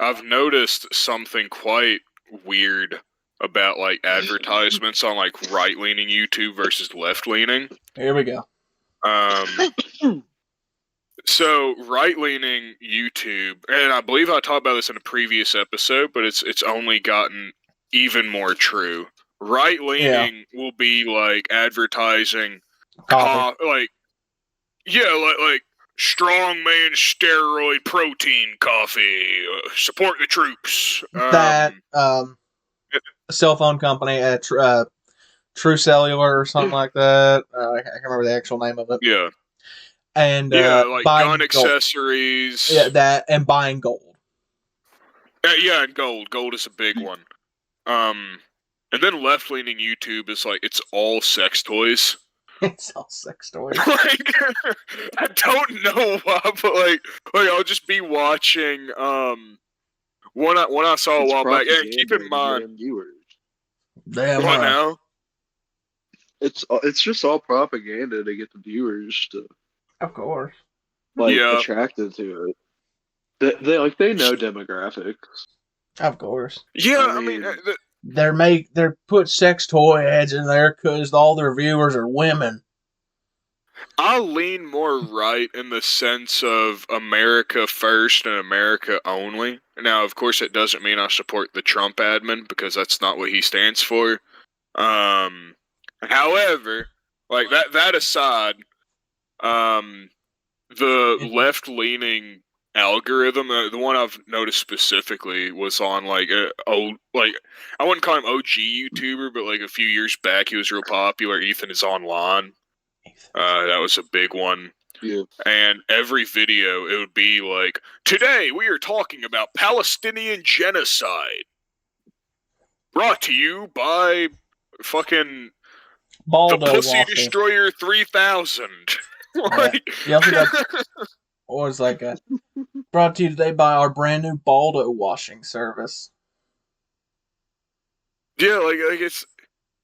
I've noticed something quite weird about advertisements on right-leaning YouTube versus left-leaning. Here we go. So right-leaning YouTube, and I believe I talked about this in a previous episode, but it's only gotten even more true. Right-leaning will be advertising strongman steroid protein coffee, support the troops. Cell phone company, True Cellular or something like that. I can't remember the actual name of it. Yeah. And gun accessories. Yeah, that and buying gold. And gold. Gold is a big one. And then left-leaning YouTube is it's all sex toys. It's all sex toys. I don't know why, but I'll just be watching one I saw a while back. And keep in mind, damn what now? It's just all propaganda to get the viewers to, of course, attracted to it. They know demographics. Of course. Yeah, I mean they're put sex toy ads in there because all their viewers are women. I lean more right in the sense of America first and America only. Now, of course, it doesn't mean I support the Trump admin because that's not what he stands for. However, like that aside, the left-leaning algorithm, the one I've noticed specifically was on like I wouldn't call him OG YouTuber, but like a few years back he was real popular. Ethan is online. That was a big one. Yeah. And every video it would be like, today we are talking about Palestinian genocide. Brought to you by fucking Baldo the Pussy washing. Destroyer 3000. Like, yeah. Or it's like brought to you today by our brand new Baldo washing service. Yeah, like it's.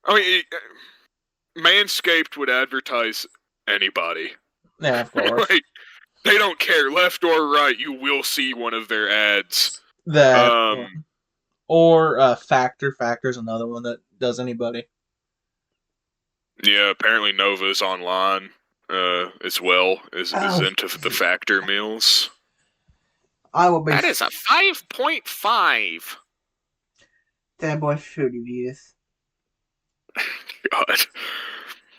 I mean, Manscaped would advertise anybody. Yeah, of course. Like, they don't care, left or right. You will see one of their ads. That or Factor. Factor's another one that does anybody. Yeah, apparently Nova's online as well is into the Factor meals. I will be. That is a 5.5. That boy should use. God.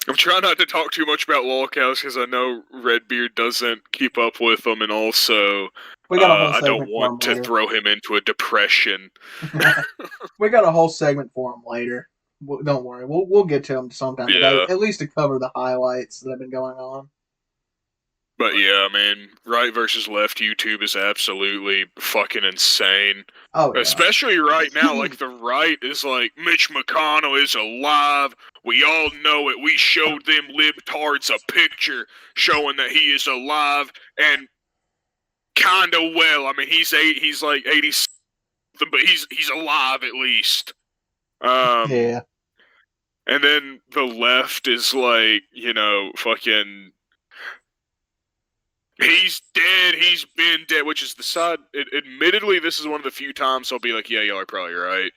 I'm trying not to talk too much about lolcows because I know Redbeard doesn't keep up with them, and also I don't want to throw him into a depression. We got a whole segment for him later. Don't worry, we'll get to him sometime today, at least to cover the highlights that have been going on. But yeah, I mean, right versus left YouTube is absolutely fucking insane. Oh, yeah. Especially right now, like the right is like, Mitch McConnell is alive. We all know it. We showed them libtards a picture showing that he is alive, and kind of well. I mean, he's like 80 something, but he's alive at least. Yeah. And then the left is like, you know, fucking, he's dead, he's been dead, which is the side, admittedly, this is one of the few times I'll be like, yeah, y'all are probably right.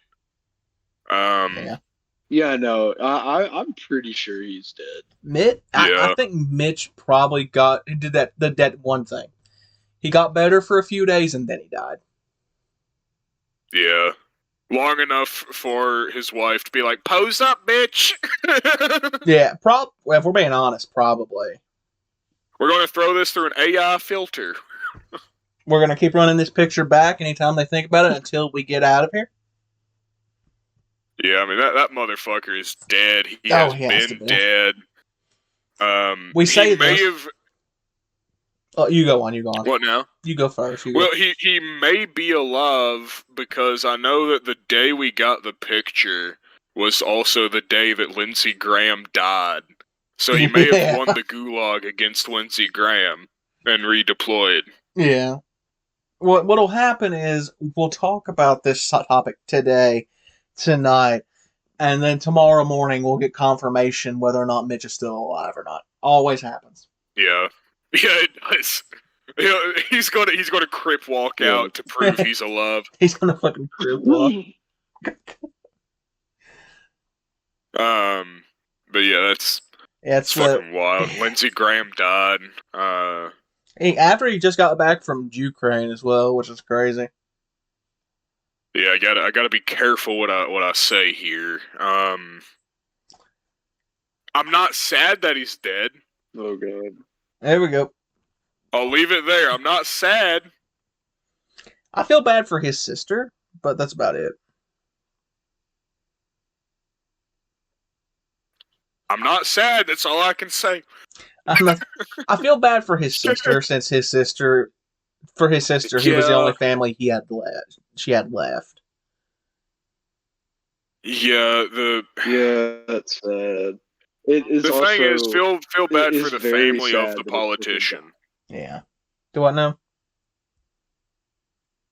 Yeah, no, I'm pretty sure he's dead. I think Mitch probably did that one thing. He got better for a few days and then he died. Yeah. Long enough for his wife to be like, pose up, bitch! Yeah, if we're being honest, probably. We're going to throw this through an AI filter. We're going to keep running this picture back anytime they think about it until we get out of here. Yeah, I mean, that motherfucker is dead. He has been dead. We say this. Oh, you go on. What now? You go first. Well, he may be alive because I know that the day we got the picture was also the day that Lindsey Graham died. So he may have won the gulag against Lindsey Graham and redeployed. Yeah. What'll happen is we'll talk about this topic tonight, and then tomorrow morning we'll get confirmation whether or not Mitch is still alive or not. Always happens. Yeah. Yeah, it does. You know, he's gonna crip walk out to prove he's alive. He's gonna fucking crip walk. But yeah, it's fucking wild. Lindsey Graham died. After he just got back from Ukraine as well, which is crazy. Yeah, I gotta be careful what I say here. I'm not sad that he's dead. Oh god. There we go. I'll leave it there. I'm not sad. I feel bad for his sister, but that's about it. I'm not sad. That's all I can say. I feel bad for his sister since he was the only family he had left. She had left. Yeah, that's sad. The thing is, feel bad for the family of the politician. Yeah. Do I know?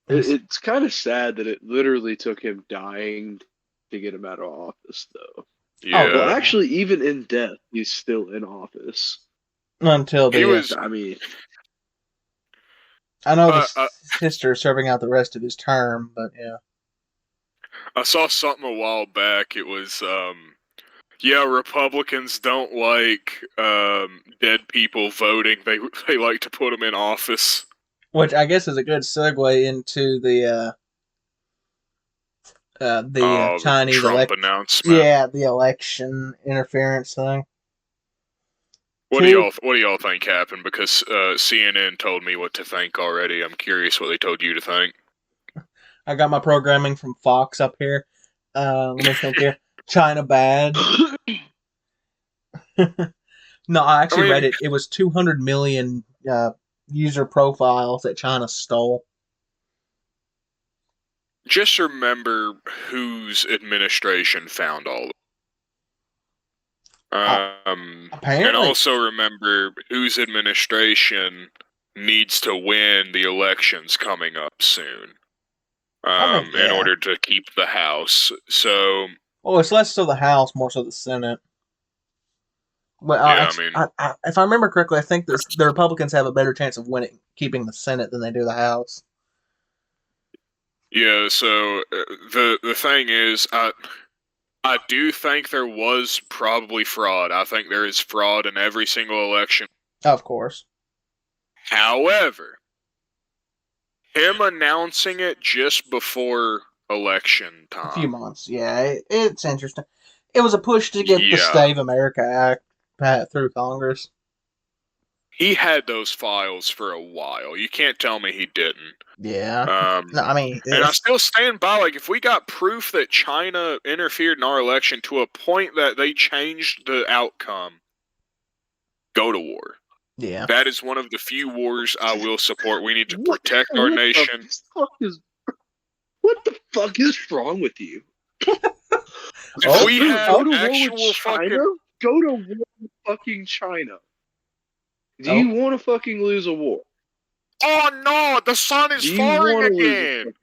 It's kind of sad that it literally took him dying to get him out of office, though. Yeah. Well, actually, even in death, he's still in office. Until he was. I mean, I know the sister serving out the rest of his term, but yeah. I saw something a while back. It was, Republicans don't like dead people voting. They like to put them in office. Which I guess is a good segue into the The The Chinese Trump announcement. Yeah, the election interference thing. What do y'all think happened? Because CNN told me what to think already. I'm curious what they told you to think. I got my programming from Fox up here. Let me think here. China bad. No, I actually read it. It was 200 million user profiles that China stole. Just remember whose administration found all of them. Apparently. And also remember whose administration needs to win the elections coming up soon. In order to keep the House. So. Well, it's less so the House, more so the Senate. Well, if I remember correctly, I think the Republicans have a better chance of keeping the Senate than they do the House. Yeah, so the thing is, I do think there was probably fraud. I think there is fraud in every single election. Of course. However, him announcing it just before election time. A few months, yeah. It's interesting. It was a push to get the Stay of America Act through Congress. He had those files for a while. You can't tell me he didn't. Yeah. No, I mean... And I still stand by, like, if we got proof that China interfered in our election to a point that they changed the outcome, go to war. Yeah. That is one of the few wars I will support. We need to protect our nation. What the fuck is wrong with you? If we have go to actual war with China? Go to war with fucking China. Do you want to fucking lose a war? Oh no, the sun is falling again!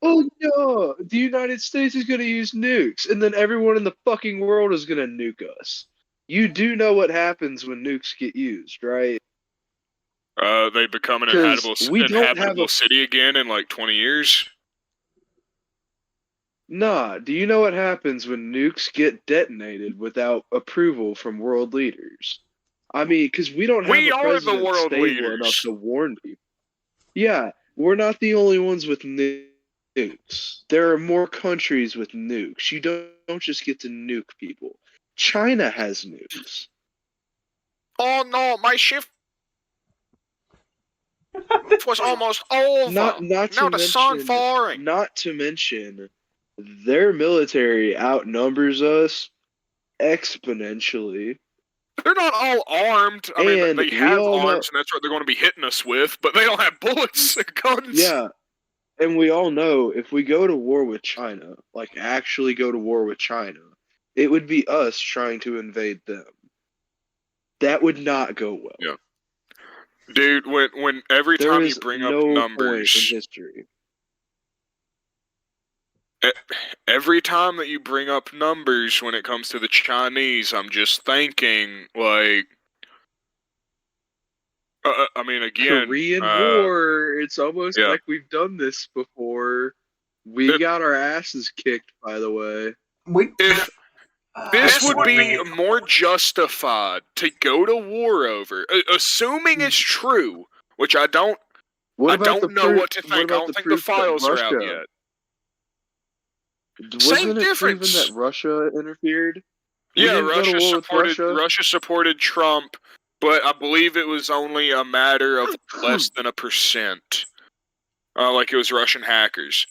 Oh no, the United States is going to use nukes, and then everyone in the fucking world is going to nuke us. You do know what happens when nukes get used, right? They become an inhabitable city again in like 20 years? Nah, do you know what happens when nukes get detonated without approval from world leaders? I mean, because we don't have a president stable enough to warn people. Yeah, we're not the only ones with nukes. There are more countries with nukes. You don't just get to nuke people. China has nukes. Oh no, my shift was almost over. Now the sun falling. Not to mention, their military outnumbers us exponentially. They're not all armed. I mean, they have arms, and that's what they're going to be hitting us with, but they don't have bullets and guns. Yeah, and we all know if we go to war with China, like actually go to war with China, it would be us trying to invade them. That would not go well. Yeah. Dude, when every time you bring up numbers point in history. Every time that you bring up numbers when it comes to the Chinese, I'm just thinking, like, I mean, again, Korean War. It's almost like we've done this before. We got our asses kicked, by the way. This would be more justified to go to war over, assuming it's true, which I don't. I don't know what to think. I don't think the files are out yet. Wasn't it proven that Russia interfered? Yeah, Russia supported Trump, but I believe it was only a matter of less than 1%. Like it was Russian hackers.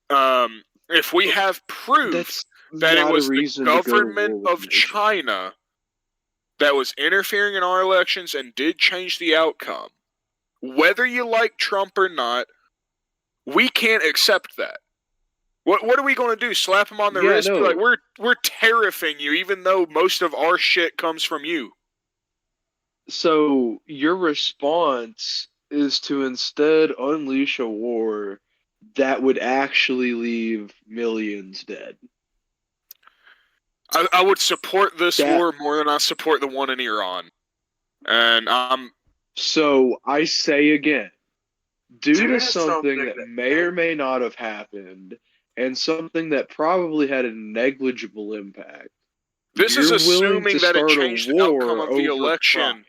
If we have proof that it was the government of China that was interfering in our elections and did change the outcome, whether you like Trump or not, we can't accept that. What are we going to do? Slap him on the wrist? No. Like we're tariffing you, even though most of our shit comes from you. So your response is to instead unleash a war that would actually leave millions dead. I would support this war more than I support the one in Iran. And So I say again, due to something that may or may not have happened, and something that probably had a negligible impact. This is assuming that it changed the outcome of the election.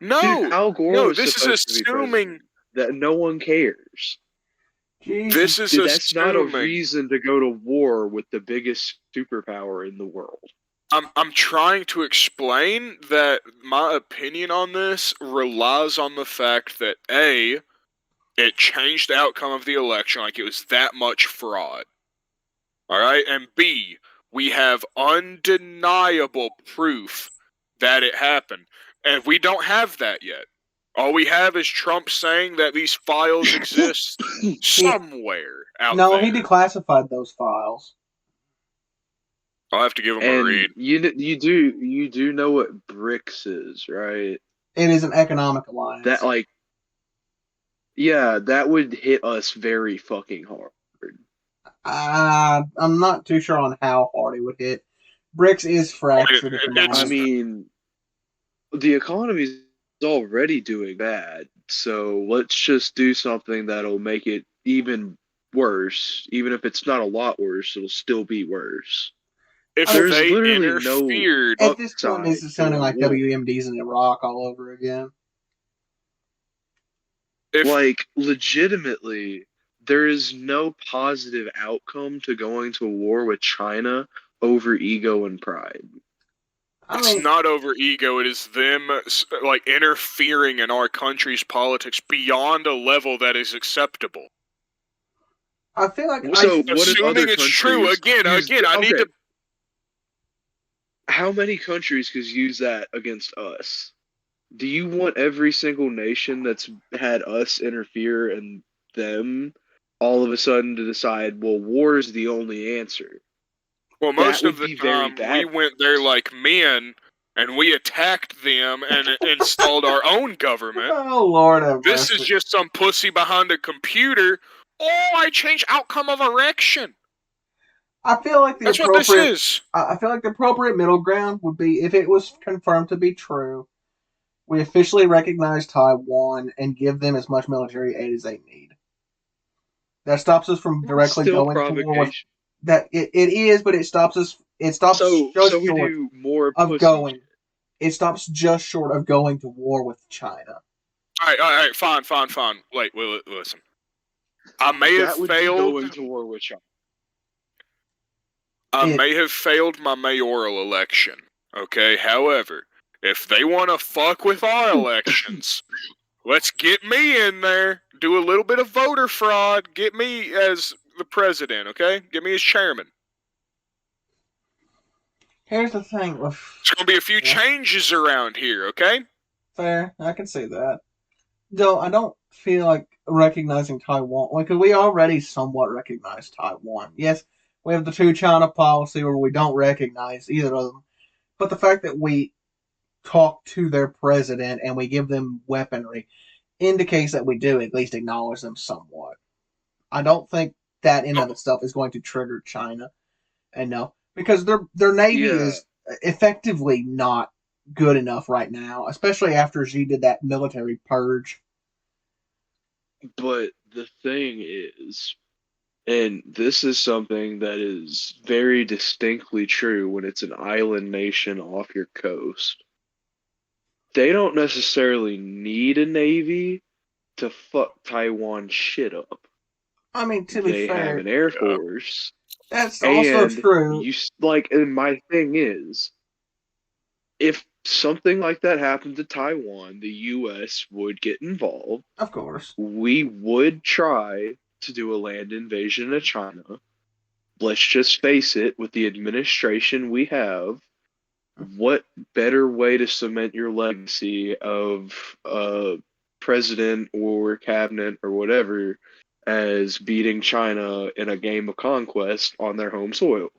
No, Dude, Al Gore was this is assuming that no one cares. This is That's not a assuming. reason to go to war with the biggest superpower in the world. I'm trying to explain that my opinion on this relies on the fact that A, it changed the outcome of the election, like it was that much fraud. Alright? And B, we have undeniable proof that it happened. And we don't have that yet. All we have is Trump saying that these files exist somewhere out No, there. he declassified those files. I'll have to give him a And read. you do know what BRICS is, right? It is an economic alliance. That that would hit us very fucking hard. I'm not too sure on how hard it would hit. BRICS is fractured at the moment. I mean, the economy's already doing bad, so let's just do something that'll make it even worse. Even if it's not a lot worse, it'll still be worse. If There's they literally interfered, at this point, this upside is sounding to like war. WMDs in Iraq all over again. Legitimately, there is no positive outcome to going to war with China over ego and pride. It's not over ego. It is them like interfering in our country's politics beyond a level that is acceptable. I feel like assuming it's true again. I need to. How many countries could use that against us? Do you want every single nation that's had us interfere in them all of a sudden to decide, well, war is the only answer? Well, most of the time, we went there like men, and we attacked them and installed our own government. Oh, Lord have mercy. This is just some pussy behind a computer. Oh, I changed outcome of election. I feel like that's what this is. I feel like the appropriate middle ground would be, if it was confirmed to be true, we officially recognize Taiwan and give them as much military aid as they need. That stops us from directly going to war with. That it is, but it stops us. It stops just short of going. It stops just short of going to war with China. All right, fine. Wait, listen. I may have failed going to war with China. I may have failed my mayoral election. Okay, however, if they want to fuck with our elections, let's get me in there. Do a little bit of voter fraud. Get me as the president, okay? Get me as chairman. Here's the thing. There's going to be a few changes around here, okay? Fair. I can see that. Though I don't feel like recognizing Taiwan, because we already somewhat recognize Taiwan. Yes, we have the two-China policy where we don't recognize either of them. But the fact that we talk to their president and we give them weaponry indicates that we do at least acknowledge them somewhat. I don't think that in of itself is going to trigger China. And no, because their navy is effectively not good enough right now, especially after Xi did that military purge. But the thing is, and this is something that is very distinctly true when it's an island nation off your coast, they don't necessarily need a navy to fuck Taiwan shit up. I mean, to be fair, they have an air force. That's also true. And my thing is, if something like that happened to Taiwan, the U.S. would get involved. Of course. We would try to do a land invasion of China. Let's just face it, with the administration we have, what better way to cement your legacy of president or cabinet or whatever as beating China in a game of conquest on their home soil?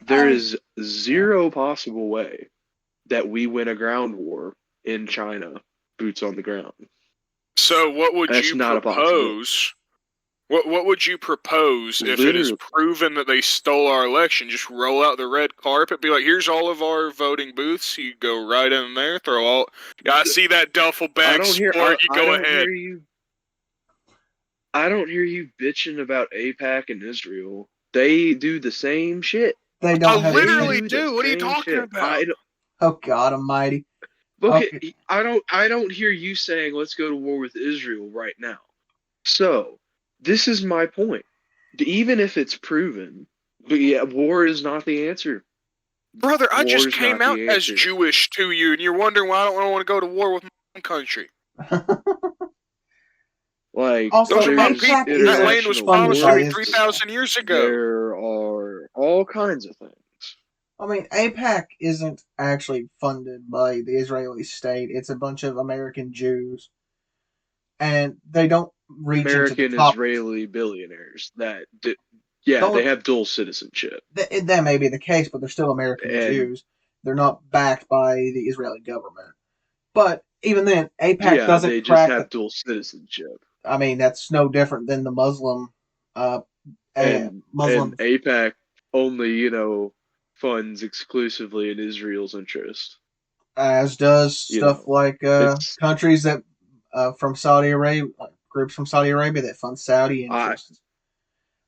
There is zero possible way that we win a ground war in China, boots on the ground. So what would you propose? What would you propose if it is proven that they stole our election? Just roll out the red carpet, be like, here's all of our voting booths. You go right in there, throw all. I see that duffel bag sport. You go ahead. I don't hear you bitching about AIPAC and Israel. They do the same shit. They don't have literally do. What are you talking about? Oh God Almighty! Okay, I don't hear you saying let's go to war with Israel right now. So this is my point. Even if it's proven, but yeah, war is not the answer. Brother, I War just is came not out the as answer. Jewish to you, and you're wondering why I don't want to go to war with my own country. Like, Also, Those are my there's APAC people. That land was international funded promised to by me law. Israel. 3,000 years ago. There are all kinds of things. I mean, APAC isn't actually funded by the Israeli state. It's a bunch of American Jews. And they don't reach into the American top. Israeli billionaires yeah, they have dual citizenship. That may be the case, but they're still American And Jews. They're not backed by the Israeli government. But even then, APAC yeah, doesn't they just crack. have dual citizenship. I mean, that's no different than the Muslim. And Muslim, APAC only, funds exclusively in Israel's interest. as does stuff like It's countries that from Saudi Arabia, groups from Saudi Arabia that fund Saudi interests.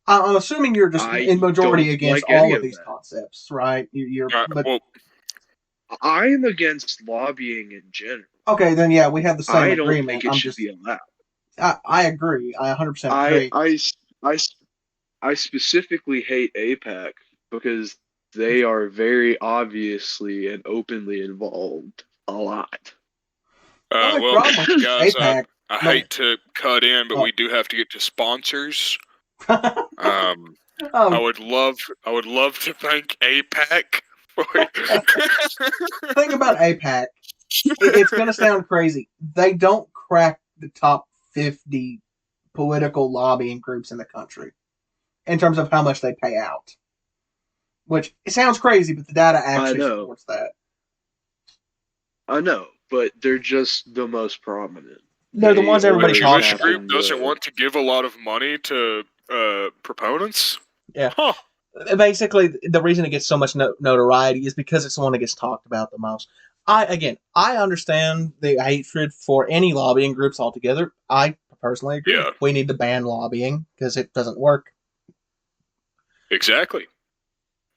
I'm assuming you're just in majority against all of these concepts, right? Well, I am against lobbying in general. Okay, then yeah, we have the same I agreement. don't think it should be allowed. I agree. I 100% agree. I specifically hate APAC because they are very obviously and openly involved a lot. well, guys, APAC, I hate to cut in, but we do have to get to sponsors. I would love to thank APAC. Think about APAC. It's going to sound crazy. They don't crack the top 50 political lobbying groups in the country in terms of how much they pay out. Which, it sounds crazy, but the data actually supports that. I know, but they're just the most prominent. They're the ones everybody talks about. The Jewish group doesn't want to give a lot of money to proponents? Yeah. Huh. Basically, the reason it gets so much notoriety is because it's the one that gets talked about the most. I understand the hatred for any lobbying groups altogether. I personally agree. Yeah. We need to ban lobbying because it doesn't work. Exactly.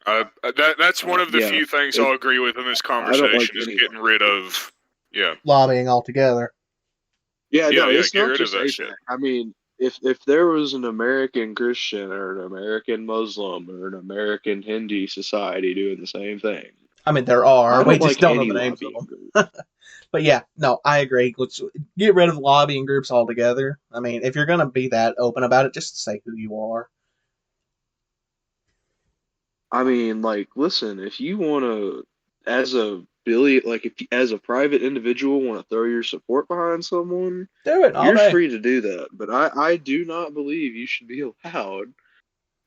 That's one of the few things I'll agree with in this conversation is getting rid of lobbying altogether. Yeah, no, it's not just APAC. I mean, if there was an American Christian or an American Muslim or an American Hindi society doing the same thing. I mean, there are. We just don't know the names of them. But yeah, no, I agree. Let's get rid of lobbying groups altogether. I mean, if you're going to be that open about it, just say who you are. I mean, listen, if you want to, as a private individual, want to throw your support behind someone, do it. You're free to do that. But I do not believe you should be allowed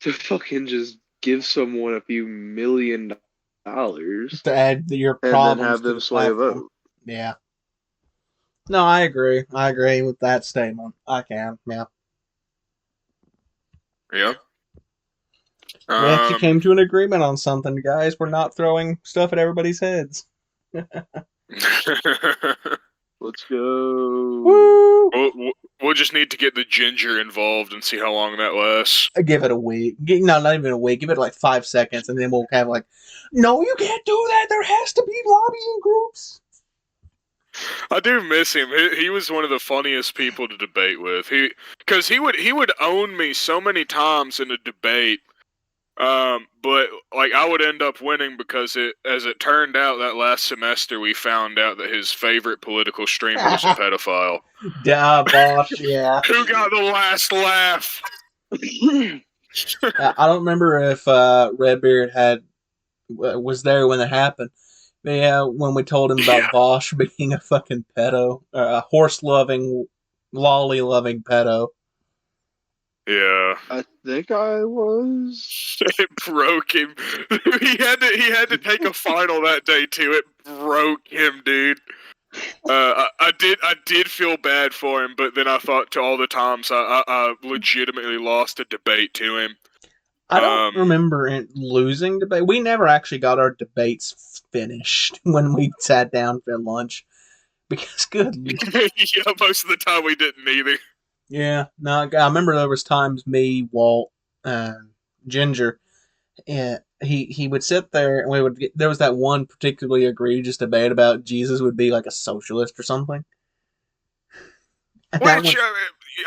to fucking just give someone a few $1 million to add your problems and then have them sway a vote. Yeah. No, I agree. I agree with that statement. I can. Yeah. Yeah. We actually came to an agreement on something, guys. We're not throwing stuff at everybody's heads. Let's go. Woo! We'll just need to get the ginger involved and see how long that lasts. Give it a week. No, not even a week. Give it 5 seconds, and then we'll have no, you can't do that. There has to be lobbying groups. I do miss him. He was one of the funniest people to debate with. Because he would own me so many times in a debate. But I would end up winning because as it turned out that last semester we found out that his favorite political streamer was a pedophile. Duh, boss, yeah. Who got the last laugh? I don't remember if Redbeard was there when it happened. But yeah, when we told him about Bosch being a fucking pedo, a horse-loving, lolly-loving pedo. Yeah, I think I was. It broke him. He had to take a final that day too. It broke him, dude. I did feel bad for him, but then I thought to all the times I legitimately lost a debate to him. I don't remember losing debate. We never actually got our debates finished when we sat down for lunch. Because yeah, most of the time we didn't either. Yeah, no, I remember there was times me, Walt, Ginger, and he would sit there and there was that one particularly egregious debate about Jesus would be like a socialist or something. And Which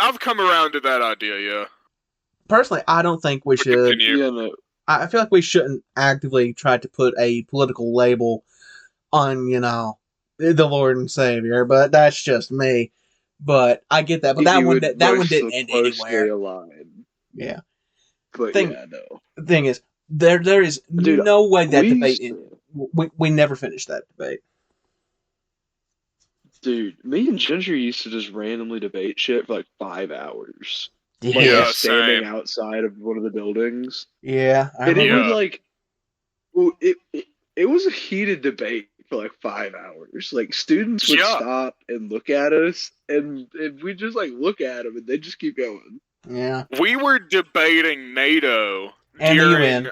I've come around to that idea. Yeah. Personally, I don't think we should. Continue. Yeah, no. I feel like we shouldn't actively try to put a political label on, the Lord and Savior, but that's just me. But I get that. But that one didn't end anywhere. Aligned. Yeah. But Thing, yeah, no. The thing is, there is Dude, no way that debate. We never finished that debate. Dude, me and Ginger used to just randomly debate shit for like 5 hours. Yeah, Like standing outside of one of the buildings. Yeah, And it would like, it was a heated debate for like 5 hours. Like students would stop and look at us, and we just like look at them, and they just keep going. Yeah, we were debating NATO and during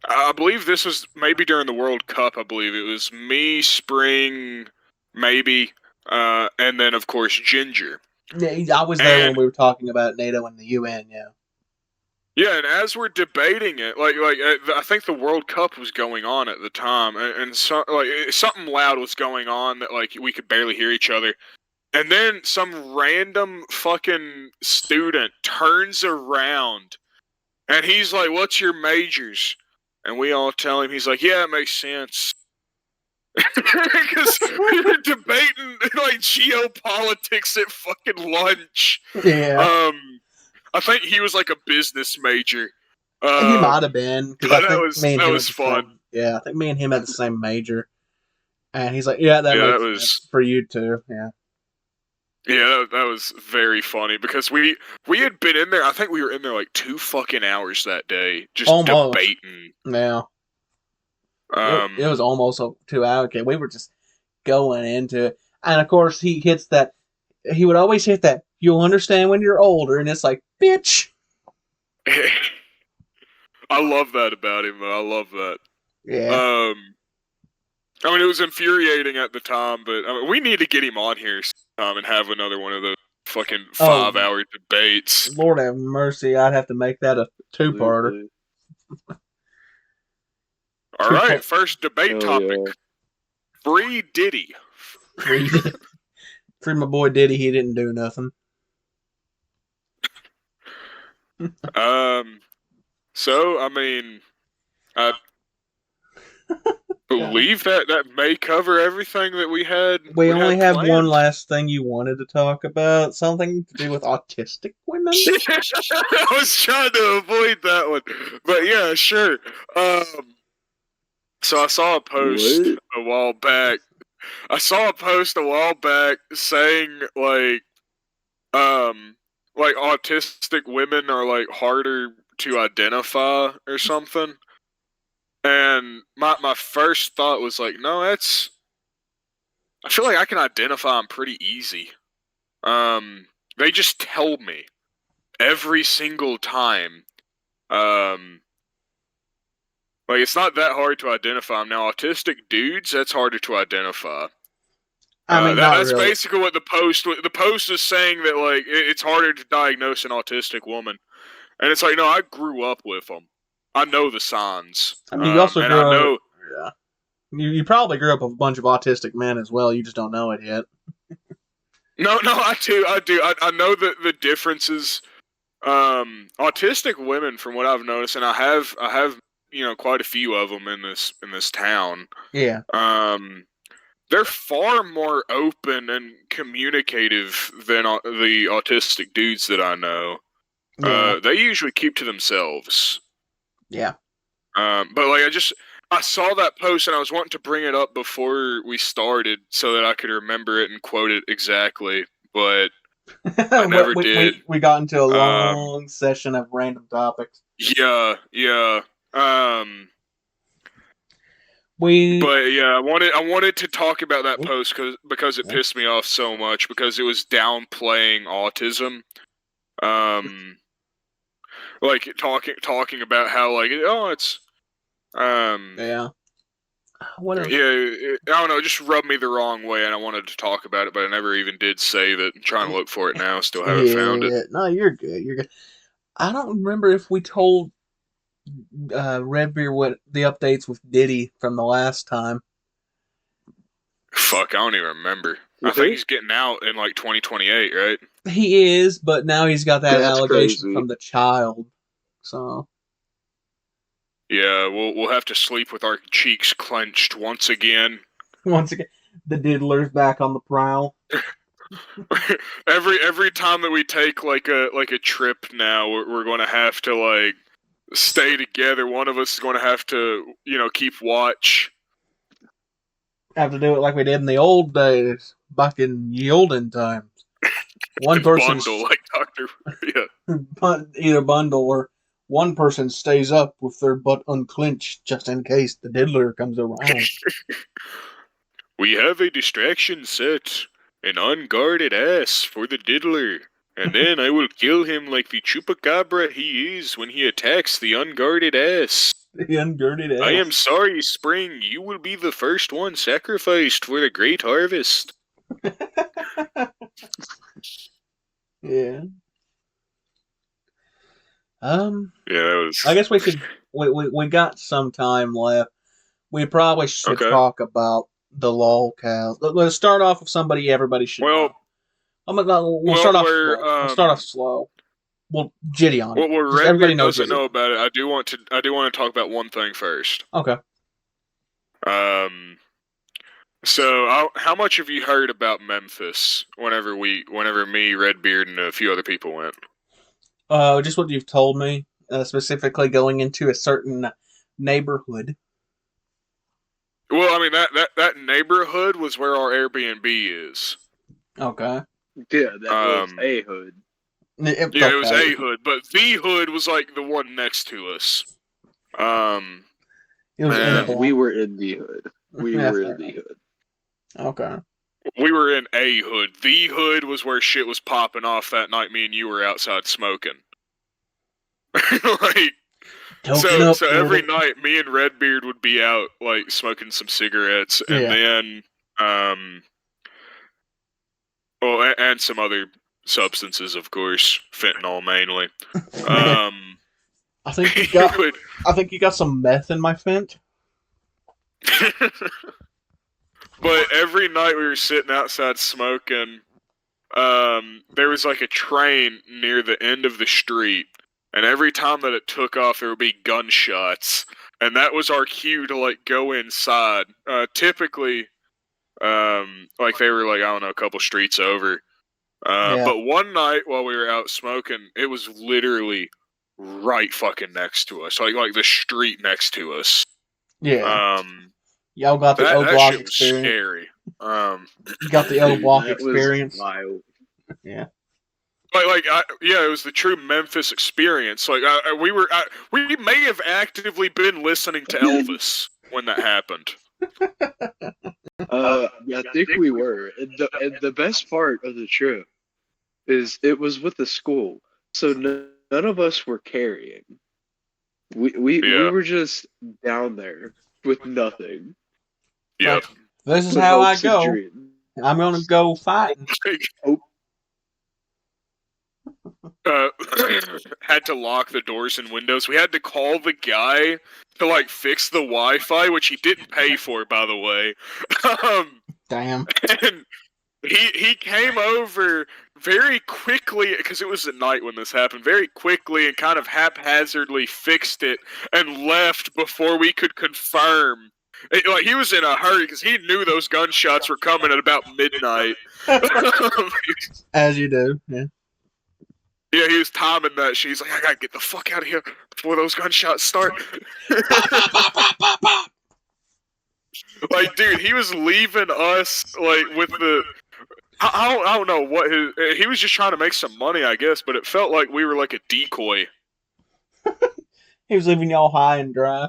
I believe this was maybe during the World Cup. I believe it was me, Spring, maybe, and then of course Ginger. Yeah, I was there when we were talking about NATO and the UN. Yeah. Yeah, and as we're debating it, like I think the World Cup was going on at the time, and so, something loud was going on that like we could barely hear each other. And then some random fucking student turns around, and he's like, "What's your majors?" And we all tell him, he's like, "Yeah, it makes sense." Because we were debating like geopolitics at fucking lunch. Yeah. I think he was like a business major. He might have been. That was fun. I think me and him had the same major. And he's like, "Yeah, that makes sense for you too." Yeah. Yeah, that was very funny because we had been in there. I think we were in there like 2 fucking hours that day, just debating. Yeah. It was almost 2 hours. Okay, we were just going into it, and of course he hits that. He would always hit that. You'll understand when you're older, and it's like, bitch. I love that about him. I love that. Yeah. I mean, it was infuriating at the time, but I mean, we need to get him on here sometime and have another one of those fucking 5-hour debates. Lord have mercy, I'd have to make that a 2-parter. All right, first debate topic. Yeah. Free Diddy. Free my boy Diddy, he didn't do nothing. So, I mean, I believe that may cover everything that we had. We only have one last thing you wanted to talk about. Something to do with autistic women? I was trying to avoid that one. But yeah, sure. So I saw a post a while back. Saying like autistic women are like harder to identify or something. And my first thought was like, no, I feel like I can identify them pretty easy. They just tell me every single time. Like, it's not that hard to identify them. Now, autistic dudes, that's harder to identify. I mean, that's really. Basically what the post is saying, that like it's harder to diagnose an autistic woman, and it's like, no, I grew up with them. I know the signs. I mean, you also grew up. Yeah. You probably grew up with a bunch of autistic men as well. You just don't know it yet. No, I do. I know the differences. Autistic women, from what I've noticed, and I have quite a few of them in this town. Yeah. They're far more open and communicative than the autistic dudes that I know. Yeah. They usually keep to themselves. Yeah. But like I saw that post and I was wanting to bring it up before we started so that I could remember it and quote it exactly, but I never did. We got into a long session of random topics. Yeah. But yeah, I wanted to talk about that post because it pissed me off so much because it was downplaying autism. Like talking about how like it's yeah. Whatever. Yeah, I don't know. It just rubbed me the wrong way, and I wanted to talk about it, but I never even did save it. I'm trying to look for it now. Still haven't found it. No, you're good. I don't remember if we told Ren Faire what the updates with Diddy from the last time. Fuck, I don't even remember. I think he's getting out in like 2028, right? He is, but now he's got that That's allegation crazy. from the child. So Yeah, we'll have to sleep with our cheeks clenched once again. once again, the diddler's back on the prowl. every time that we take like a trip now, we're going to have to like stay together. One of us is going to have to, keep watch. Have to do it like we did in the old days, back in the olden times. One person bundle like Doctor. Yeah. Either bundle or one person stays up with their butt unclenched just in case the diddler comes around. We have a distraction set, an unguarded ass for the diddler, and then I will kill him like the chupacabra he is when he attacks the unguarded ass. The unguarded ass. I am sorry, Spring. You will be the first one sacrificed for the great harvest. Yeah. Yeah, that was. I guess we should. We got some time left. We probably should talk about the lolcows. Let's start off with somebody everybody should know. We'll start off slow. We'll start off slow. Well, Gideon. Well, everybody doesn't know about it. I do want to talk about one thing first. Okay. So, how much have you heard about Memphis? Whenever me, Redbeard, and a few other people went. Just what you've told me, specifically going into a certain neighborhood. Well, I mean that neighborhood was where our Airbnb is. Okay. Yeah, that was a hood. It was a hood, but the hood was like the one next to us. We were in the hood. We were in the hood. Okay. We were in a hood. The hood was where shit was popping off that night. Me and you were outside smoking. So every night, me and Redbeard would be out like smoking some cigarettes, and then and some other substances, of course, fentanyl mainly. I think you got some meth in my fent. But every night we were sitting outside smoking. There was like a train near the end of the street, and every time that it took off, there would be gunshots, and that was our cue to like go inside. Typically, like they were like, I don't know, a couple streets over. But one night while we were out smoking, it was literally right fucking next to us, like the street next to us. Yeah. Y'all got the O Block experience. Scary. You got the O Block experience. Wild. Yeah. It was the true Memphis experience. Like we may have actively been listening to Elvis when that happened. I think we were. And the best part of the trip is it was with the school, so none of us were carrying. We were just down there with nothing. Yeah. This is how I go. I'm gonna go fighting. Had to lock the doors and windows. We had to call the guy to like fix the Wi-Fi, which he didn't pay for, by the way. Damn. And he came over very quickly, because it was at night when this happened, very quickly and kind of haphazardly fixed it and left before we could confirm. Like he was in a hurry because he knew those gunshots were coming at about midnight. As you do, yeah. Yeah, he was timing that. She's like, I gotta get the fuck out of here before those gunshots start. Like, dude, he was leaving us like with the. I don't know what he was just trying to make some money, I guess, but it felt like we were like a decoy. He was leaving y'all high and dry.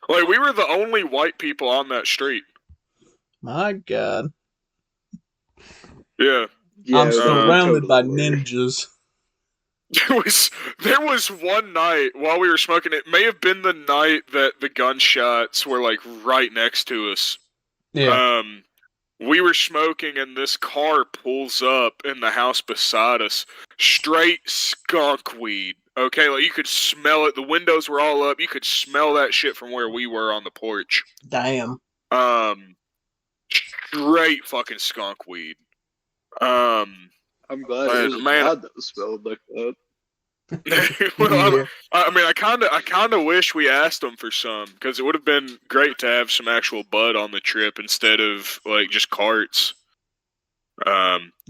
Like, we were the only white people on that street. My God. Yeah. I'm surrounded by ninjas. There was one night while we were smoking. It may have been the night that the gunshots were like right next to us. Yeah. We were smoking, and this car pulls up in the house beside us. Straight skunk weed. Okay, like you could smell it. The windows were all up. You could smell that shit from where we were on the porch. Damn. straight fucking skunk weed. I'm glad it was man, God that was spelled like that. well, Yeah. I mean, I kind of wish we asked them for some because it would have been great to have some actual bud on the trip instead of like just carts.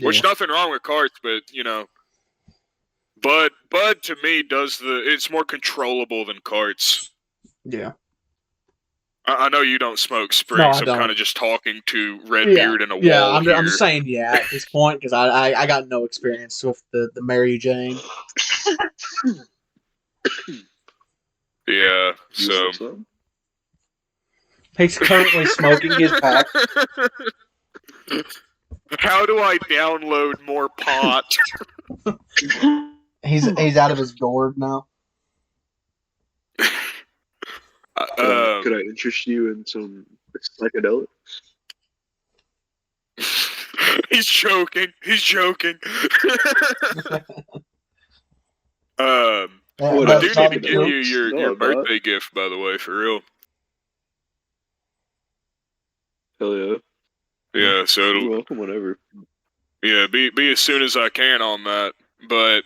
Which nothing wrong with carts, but you know, bud to me it's more controllable than carts. Yeah. I know you don't smoke Springs. No, I I'm don't. kind of just talking to Redbeard and a Yeah, wall I'm here. just saying at this point because I got no experience with the Mary Jane. Yeah, You so want some? He's currently smoking his pack. How do I download more pot? He's out of his gourd now. Could I interest you in some psychedelics? He's joking. What I else? do need to give you your No, birthday gift, by the way, for real. Hell yeah. Yeah, so You're it'll, welcome whenever. yeah, be as soon as I can on that. But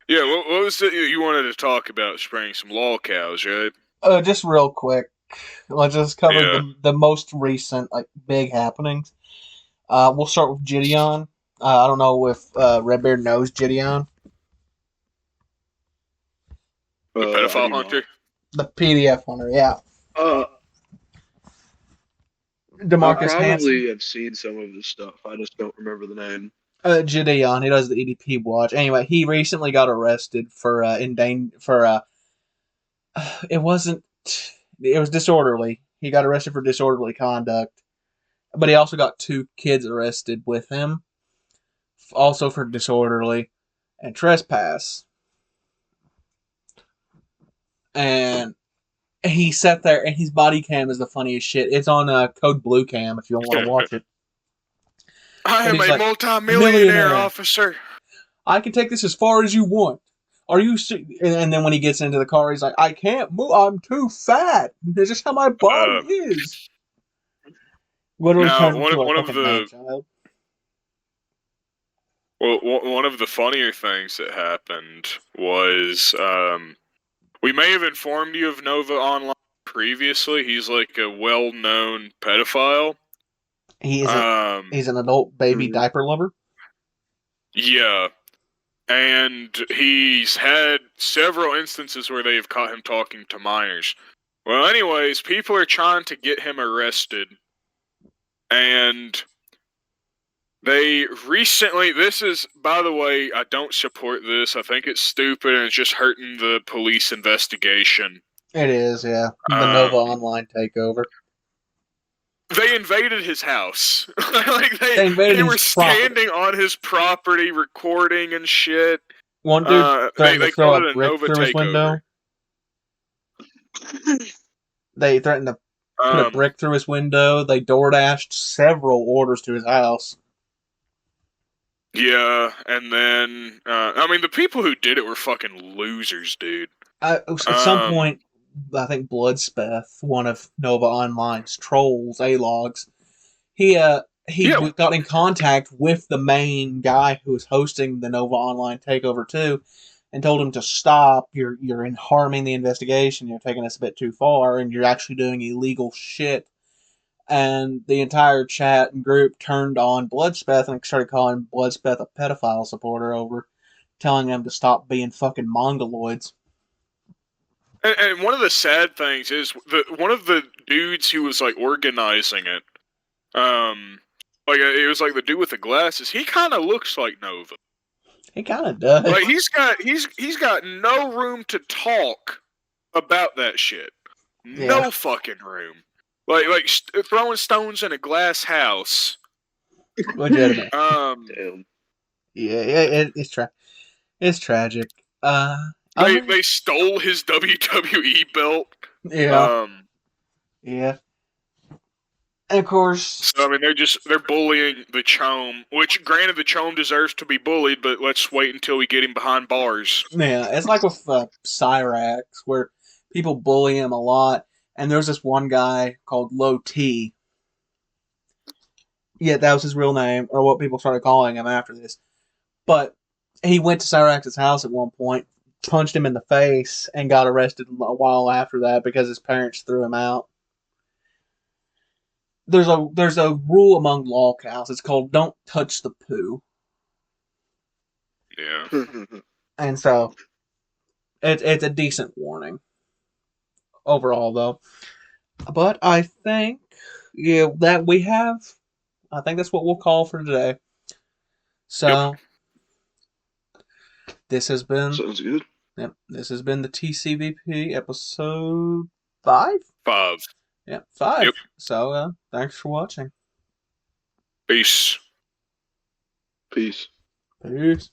yeah, what was it you wanted to talk about? Spraying some lol cows, right? Just real quick, let's just cover Yeah. the most recent like big happenings. We'll start with Gideon. I don't know if Redbeard knows Gideon. The pedophile hunter? The PDF hunter, yeah. I DeMarcus Hansen. probably have seen some of this stuff. I just don't remember the name. Gideon, he does the EDP watch. Anyway, he recently got arrested for it was disorderly. He got arrested for disorderly conduct, but he also got 2 kids arrested with him, also for disorderly and trespass. And he sat there, and his body cam is the funniest shit. It's on Code Blue Cam if you want to watch it. I am he's a like, multi-millionaire officer. I can take this as far as you want. Are you? And then when he gets into the car, he's like, I can't move. I'm too fat. This is how my body is. Literally turned into a fucking man-child. Well, one of the funnier things that happened was we may have informed you of Nova Online previously. He's like a well-known pedophile. He's an adult baby diaper lover. Yeah. And he's had several instances where they've caught him talking to minors. Well, anyways, people are trying to get him arrested. And they recently, this is, by the way, I don't support this. I think it's stupid and it's just hurting the police investigation. It is, yeah. The Nova Online takeover. They invaded his house. Like they were standing on his property, recording and shit. One dude threatened to throw a brick through his window. They threatened to put a brick through his window. They door-dashed several orders to his house. Yeah, and then I mean, the people who did it were fucking losers, dude. At some point, I think Bloodspeth, one of Nova Online's trolls, A-logs, he got in contact with the main guy who was hosting the Nova Online takeover too, and told him to stop. You're harming the investigation. You're taking us a bit too far, and you're actually doing illegal shit. And the entire chat and group turned on Bloodspeth and started calling Bloodspeth a pedophile supporter over, telling him to stop being fucking mongoloids. And one of the sad things is one of the dudes who was like organizing it, like it was like the dude with the glasses. He kind of looks like Nova. He kind of does. Like he's got no room to talk about that shit. Yeah. No fucking room. Like throwing stones in a glass house. Legitimate. Damn. Yeah, it's tragic. They stole his WWE belt. Yeah. Yeah. And of course, so I mean they're bullying the Chome, which granted the Chome deserves to be bullied, but let's wait until we get him behind bars. Yeah, it's like with Cyrax, where people bully him a lot, and there's this one guy called Low T, Yeah, that was his real name, or what people started calling him after this. But he went to Cyrax's house at one point, punched him in the face, and got arrested a while after that because his parents threw him out. There's a rule among law cows. It's called "Don't touch the poo," Yeah. and so it's a decent warning overall, though. But I think that we have. I think that's what we'll call for today. So this has been Sounds good. Yep, this has been the TCBP episode 5. 5. Yep, 5. Yep. So thanks for watching. Peace. Peace. Peace.